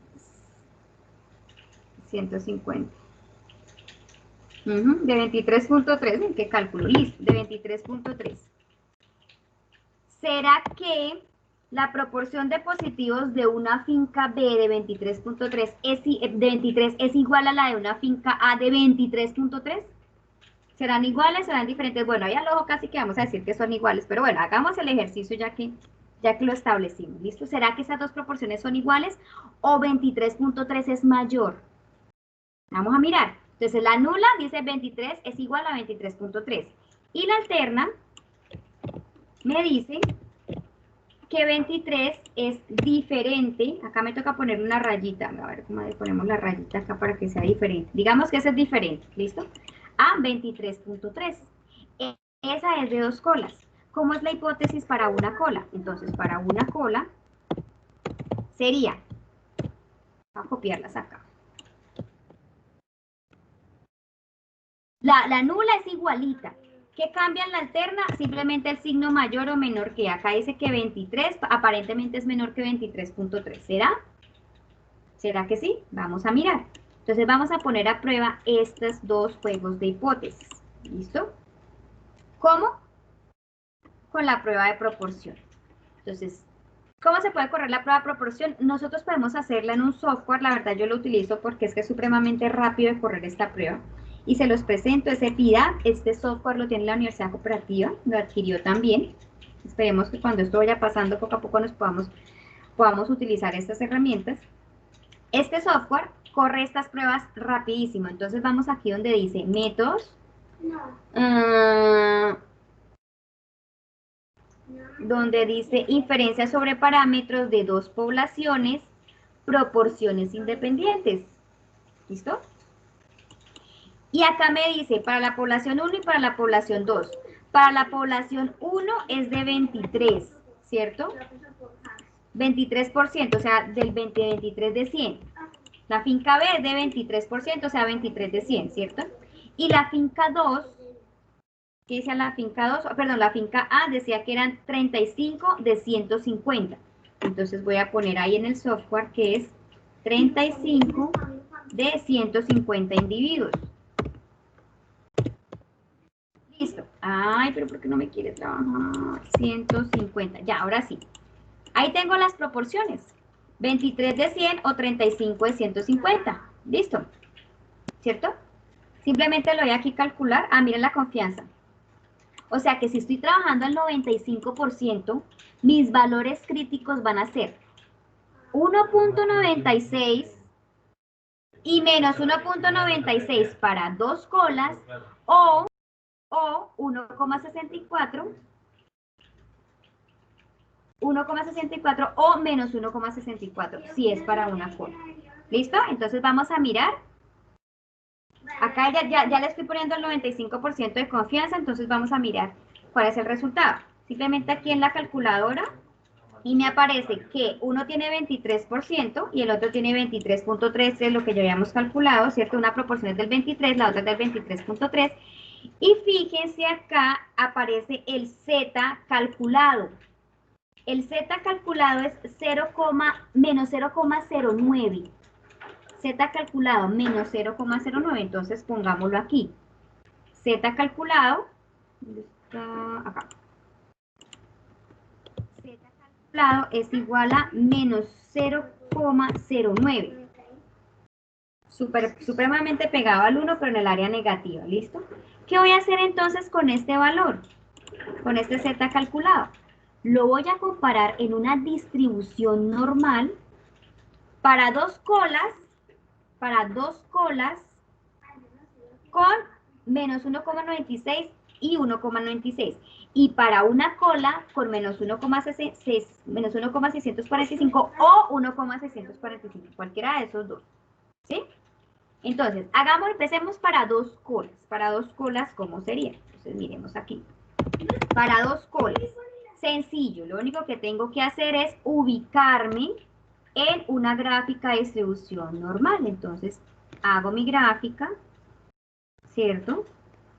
150. De 23.3, ¿en qué cálculo? Listo, de 23.3. ¿Será que la proporción de positivos de una finca B de 23.3 es igual a la de una finca A de 23.3? ¿Serán iguales? ¿Serán diferentes? Bueno, ahí al ojo casi que vamos a decir que son iguales, pero bueno, hagamos el ejercicio ya que lo establecimos. ¿Listo? ¿Será que esas dos proporciones son iguales o 23.3 es mayor? Vamos a mirar. Entonces la nula dice 23 es igual a 23.3. Y la alterna me dice que 23 es diferente, acá me toca poner una rayita, a ver cómo le ponemos la rayita acá para que sea diferente. Digamos que ese es diferente, ¿listo? A 23.3. Esa es de 2 colas. ¿Cómo es la hipótesis para una cola? Entonces, para una cola sería, voy a copiarlas acá. La nula es igualita. ¿Qué cambia en la alterna? Simplemente el signo mayor o menor que. Acá dice que 23 aparentemente es menor que 23.3. ¿Será? ¿Será que sí? Vamos a mirar. Entonces vamos a poner a prueba estos dos juegos de hipótesis. ¿Listo? ¿Cómo? Con la prueba de proporción. Entonces, ¿cómo se puede correr la prueba de proporción? Nosotros podemos hacerla en un software. La verdad yo lo utilizo porque es que es supremamente rápido de correr esta prueba. Y se los presento, es EPIDAP. Este software lo tiene la Universidad Cooperativa, lo adquirió también. Esperemos que cuando esto vaya pasando poco a poco nos podamos utilizar estas herramientas. Este software corre estas pruebas rapidísimo. Entonces vamos aquí donde dice métodos. Donde dice inferencia sobre parámetros de dos poblaciones, proporciones independientes. ¿Listo? Y acá me dice para la población 1 y para la población 2. Para la población 1 es de 23, ¿cierto? 23%, o sea, del 23 de 100. La finca B es de 23%, o sea, 23 de 100, ¿cierto? Y la finca 2, ¿qué dice la finca 2? Perdón, la finca A decía que eran 35 de 150. Entonces voy a poner ahí en el software que es 35 de 150 individuos. Listo. Ay, pero ¿por qué no me quiere trabajar? 150. Ya, ahora sí. Ahí tengo las proporciones. 23 de 100 o 35 de 150. Listo. ¿Cierto? Simplemente lo voy aquí a calcular. Ah, miren la confianza. O sea que si estoy trabajando al 95%, mis valores críticos van a ser 1.96 y menos 1.96 para 2 colas o 1,64 o menos 1,64 si es para una cola. ¿Listo? Entonces vamos a mirar. Acá ya le estoy poniendo el 95% de confianza, entonces vamos a mirar cuál es el resultado. Simplemente aquí en la calculadora y me aparece que uno tiene 23% y el otro tiene 23.3, es lo que ya habíamos calculado, ¿cierto? Una proporción es del 23, la otra es del 23.3. Y fíjense acá aparece el Z calculado. El Z calculado es menos 0,09. Z calculado menos 0,09, entonces pongámoslo aquí. Z calculado, ¿dónde está? Acá. Z calculado es igual a menos 0,09. Supremamente pegado al 1, pero en el área negativa, ¿listo? ¿Qué voy a hacer entonces con este valor? Con este Z calculado. Lo voy a comparar en una distribución normal para 2 colas con menos 1,96 y 1,96. Y para una cola con menos 1,645 o 1,645, cualquiera de esos dos. ¿Sí? Entonces, empecemos para 2 colas. Para 2 colas, ¿cómo sería? Entonces, miremos aquí. Para 2 colas. Sencillo, lo único que tengo que hacer es ubicarme en una gráfica de distribución normal. Entonces, hago mi gráfica, ¿cierto?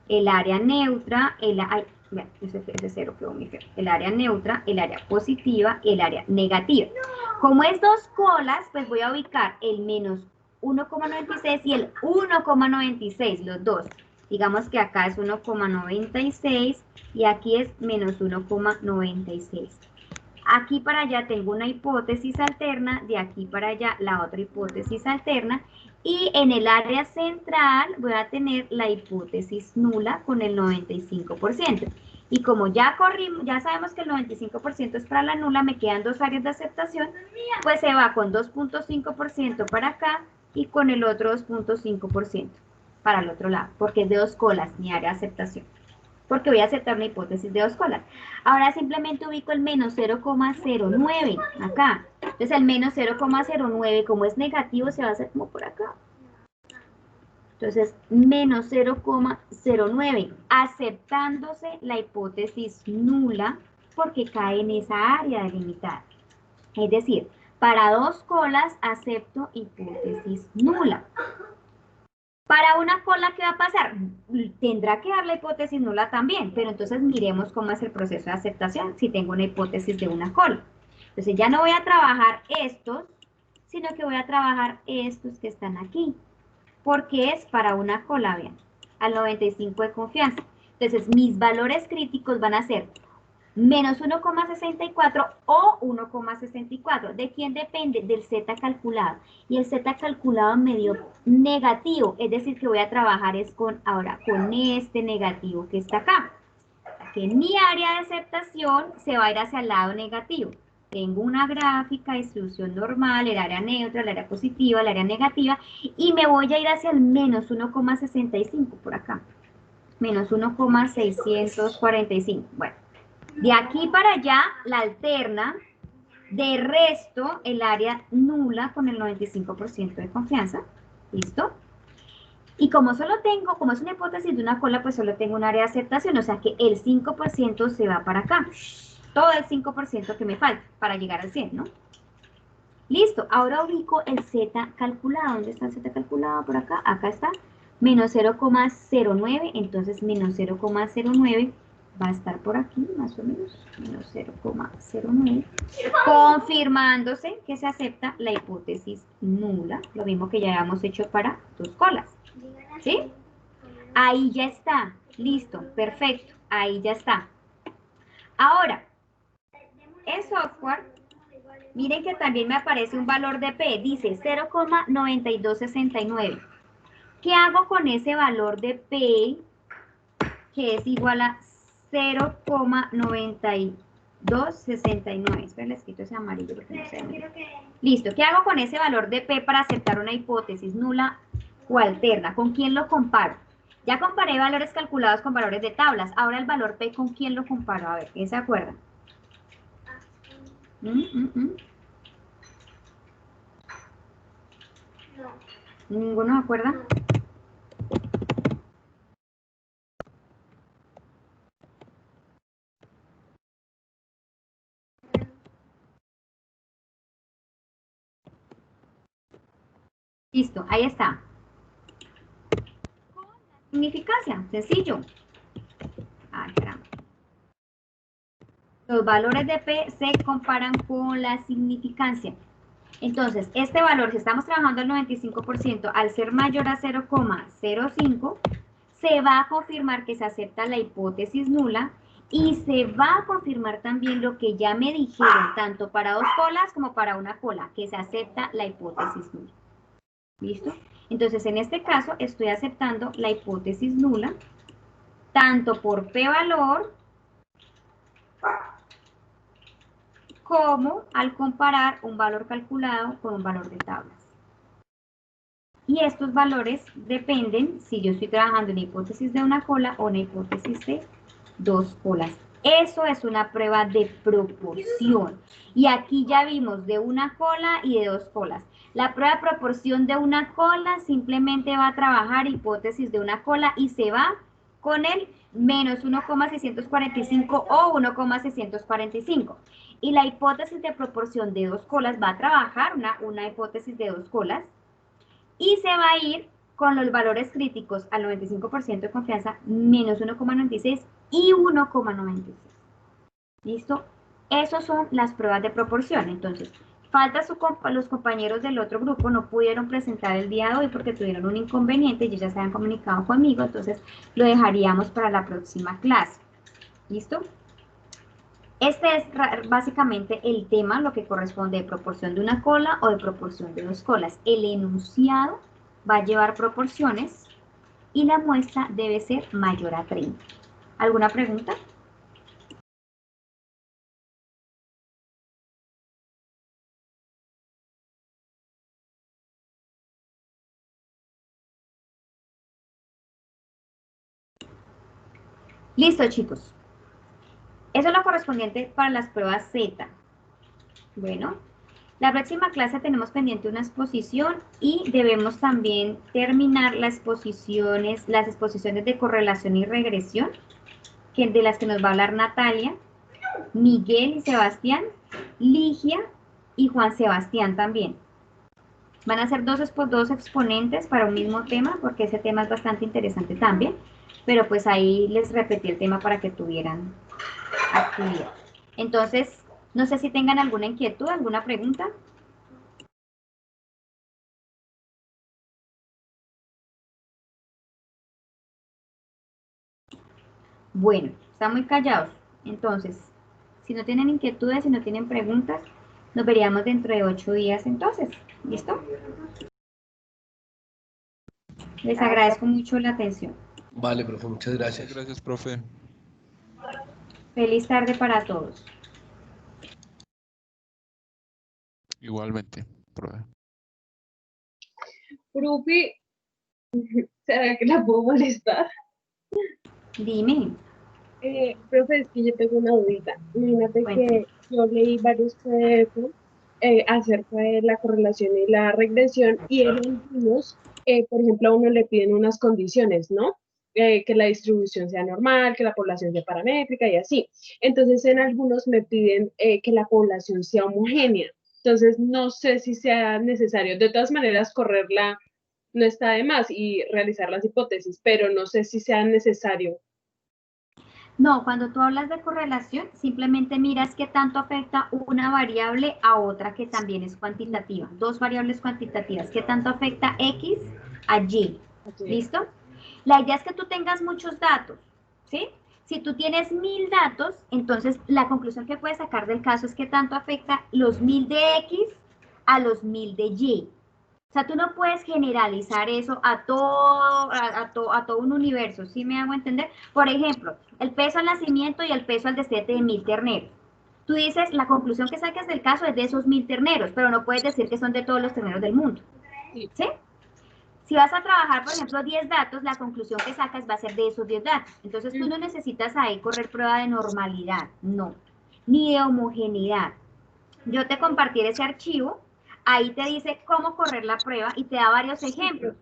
El área neutra, ese cero quedó muy feo. El área neutra, el área positiva, el área negativa. Como es 2 colas, pues voy a ubicar el menos 1,96 y el 1,96, los dos. Digamos que acá es 1,96 y aquí es menos 1,96. Aquí para allá tengo una hipótesis alterna, de aquí para allá la otra hipótesis alterna, y en el área central voy a tener la hipótesis nula con el 95%. Y como ya sabemos que el 95% es para la nula, me quedan 2 áreas de aceptación, pues se va con 2.5% para acá y con el otro 2.5% para el otro lado, porque es de 2 colas mi área de aceptación. porque voy a aceptar una hipótesis de 2 colas. Ahora simplemente ubico el menos 0,09 acá. Entonces el menos 0,09, como es negativo, se va a hacer como por acá. Entonces, menos 0,09, aceptándose la hipótesis nula porque cae en esa área delimitada. Es decir, para 2 colas acepto hipótesis nula. Para una cola, ¿qué va a pasar? Tendrá que dar la hipótesis nula también, pero entonces miremos cómo es el proceso de aceptación si tengo una hipótesis de una cola. Entonces ya no voy a trabajar estos, sino que voy a trabajar estos que están aquí, porque es para una cola, vean, al 95 de confianza. Entonces mis valores críticos van a ser menos 1,64 o 1,64. ¿De quién depende? Del Z calculado. Y el Z calculado me dio negativo, es decir, que voy a trabajar es con, ahora, con este negativo que está acá. Que mi área de aceptación se va a ir hacia el lado negativo. Tengo una gráfica, distribución normal, el área neutra, el área positiva, el área negativa, y me voy a ir hacia el menos 1,65 por acá. Menos 1,645. Bueno. De aquí para allá, la alterna, de resto, el área nula con el 95% de confianza. ¿Listo? Y como solo tengo, como es una hipótesis de una cola, pues solo tengo un área de aceptación, o sea que el 5% se va para acá. Todo el 5% que me falta para llegar al 100, ¿no? Listo, ahora ubico el Z calculado. ¿Dónde está el Z calculado? Por acá, acá está. Menos 0,09, entonces menos 0,09 va a estar por aquí, más o menos, menos 0,09, confirmándose que se acepta la hipótesis nula, lo mismo que ya habíamos hecho para 2 colas, ¿sí? Ahí ya está, listo, perfecto, ahí ya está. Ahora, en software, miren que también me aparece un valor de P, dice 0,9269. ¿Qué hago con ese valor de P que es igual a 0,9269? Espera, le escrito ese amarillo porque no se ve. Listo, ¿qué hago con ese valor de P para aceptar una hipótesis nula o alterna? ¿Con quién lo comparo? Ya comparé valores calculados con valores de tablas. Ahora el valor P, ¿con quién lo comparo? A ver, ¿quién se acuerda? ¿Ninguno se acuerda? Listo, ahí está. Significancia, sencillo. Ah, caramba. Los valores de P se comparan con la significancia. Entonces, este valor, si estamos trabajando al 95%, al ser mayor a 0,05, se va a confirmar que se acepta la hipótesis nula y se va a confirmar también lo que ya me dijeron, tanto para 2 colas como para una cola, que se acepta la hipótesis nula. ¿Listo? Entonces, en este caso, estoy aceptando la hipótesis nula, tanto por P valor, como al comparar un valor calculado con un valor de tablas. Y estos valores dependen si yo estoy trabajando en hipótesis de una cola o en hipótesis de 2 colas. Eso es una prueba de proporción. Y aquí ya vimos de una cola y de 2 colas. La prueba de proporción de una cola simplemente va a trabajar hipótesis de una cola y se va con el menos 1,645 o 1,645. Y la hipótesis de proporción de 2 colas va a trabajar una hipótesis de 2 colas y se va a ir con los valores críticos al 95% de confianza, menos 1,96 y 1,96. ¿Listo? Esas son las pruebas de proporción. Entonces, los compañeros del otro grupo no pudieron presentar el día de hoy porque tuvieron un inconveniente, ellos ya se habían comunicado conmigo, entonces lo dejaríamos para la próxima clase. ¿Listo? Este es básicamente el tema, lo que corresponde de proporción de una cola o de proporción de 2 colas. El enunciado va a llevar proporciones y la muestra debe ser mayor a 30. ¿Alguna pregunta? Listo, chicos. Eso es lo correspondiente para las pruebas Z. Bueno, la próxima clase tenemos pendiente una exposición y debemos también terminar las exposiciones de correlación y regresión, de las que nos va a hablar Natalia, Miguel y Sebastián, Ligia y Juan Sebastián también. Van a ser dos exponentes para un mismo tema, porque ese tema es bastante interesante también, pero pues ahí les repetí el tema para que tuvieran actividad. Entonces, no sé si tengan alguna inquietud, alguna pregunta. Bueno, están muy callados. Entonces, si no tienen inquietudes, si no tienen preguntas, nos veríamos dentro de 8 días entonces. ¿Listo? Les agradezco mucho la atención. Vale, profe, muchas gracias. Gracias, profe. Feliz tarde para todos. Igualmente, profe. Profe, ¿será que la puedo molestar? Dime. Profe, es que yo tengo una dudita. Imagínate Cuéntame. que yo leí varios PDF acerca de la correlación y la regresión y en algunos, por ejemplo, a uno le piden unas condiciones, ¿no? Que la distribución sea normal, que la población sea paramétrica y así. Entonces, en algunos me piden que la población sea homogénea. Entonces, no sé si sea necesario. De todas maneras, correrla no está de más y realizar las hipótesis, pero no sé si sea necesario. No, cuando tú hablas de correlación, simplemente miras qué tanto afecta una variable a otra que también es cuantitativa. Dos variables cuantitativas, qué tanto afecta X a Y. ¿Listo? La idea es que tú tengas muchos datos, ¿sí? Si tú tienes 1000 datos, entonces la conclusión que puedes sacar del caso es qué tanto afecta los 1000 de X a los 1000 de Y. O sea, tú no puedes generalizar eso a todo un universo, ¿sí me hago entender? Por ejemplo, el peso al nacimiento y el peso al destete de 1000 terneros. Tú dices, la conclusión que sacas del caso es de esos 1000 terneros, pero no puedes decir que son de todos los terneros del mundo, ¿sí? Si vas a trabajar, por ejemplo, 10 datos, la conclusión que sacas va a ser de esos 10 datos. Entonces, tú no necesitas ahí correr prueba de normalidad, no, ni de homogeneidad. Yo te compartiré ese archivo, ahí te dice cómo correr la prueba y te da varios ejemplos,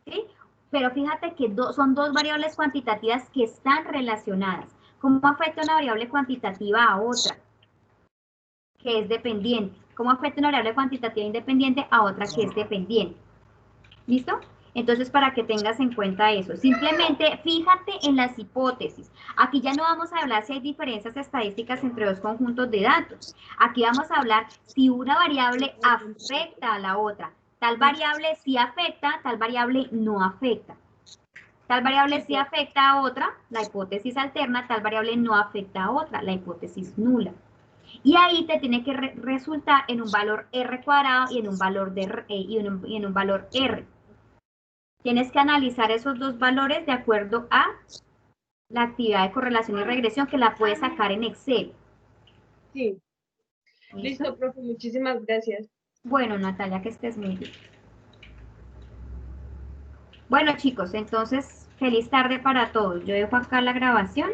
¿sí? Pero fíjate que son dos variables cuantitativas que están relacionadas. ¿Cómo afecta una variable cuantitativa a otra que es dependiente? ¿Cómo afecta una variable cuantitativa independiente a otra que es dependiente? ¿Listo? Entonces, para que tengas en cuenta eso, simplemente fíjate en las hipótesis. Aquí ya no vamos a hablar si hay diferencias estadísticas entre dos conjuntos de datos. Aquí vamos a hablar si una variable afecta a la otra. Tal variable sí afecta, tal variable no afecta. Tal variable sí afecta a otra, la hipótesis alterna, tal variable no afecta a otra, la hipótesis nula. Y ahí te tiene que resultar en un valor R cuadrado y en un valor, y en un valor R. Tienes que analizar esos dos valores de acuerdo a la actividad de correlación y regresión que la puedes sacar en Excel. Sí. ¿Listo? Listo, profe, muchísimas gracias. Bueno, Natalia, que estés muy bien. Bueno, chicos, entonces, feliz tarde para todos. Yo dejo acá la grabación.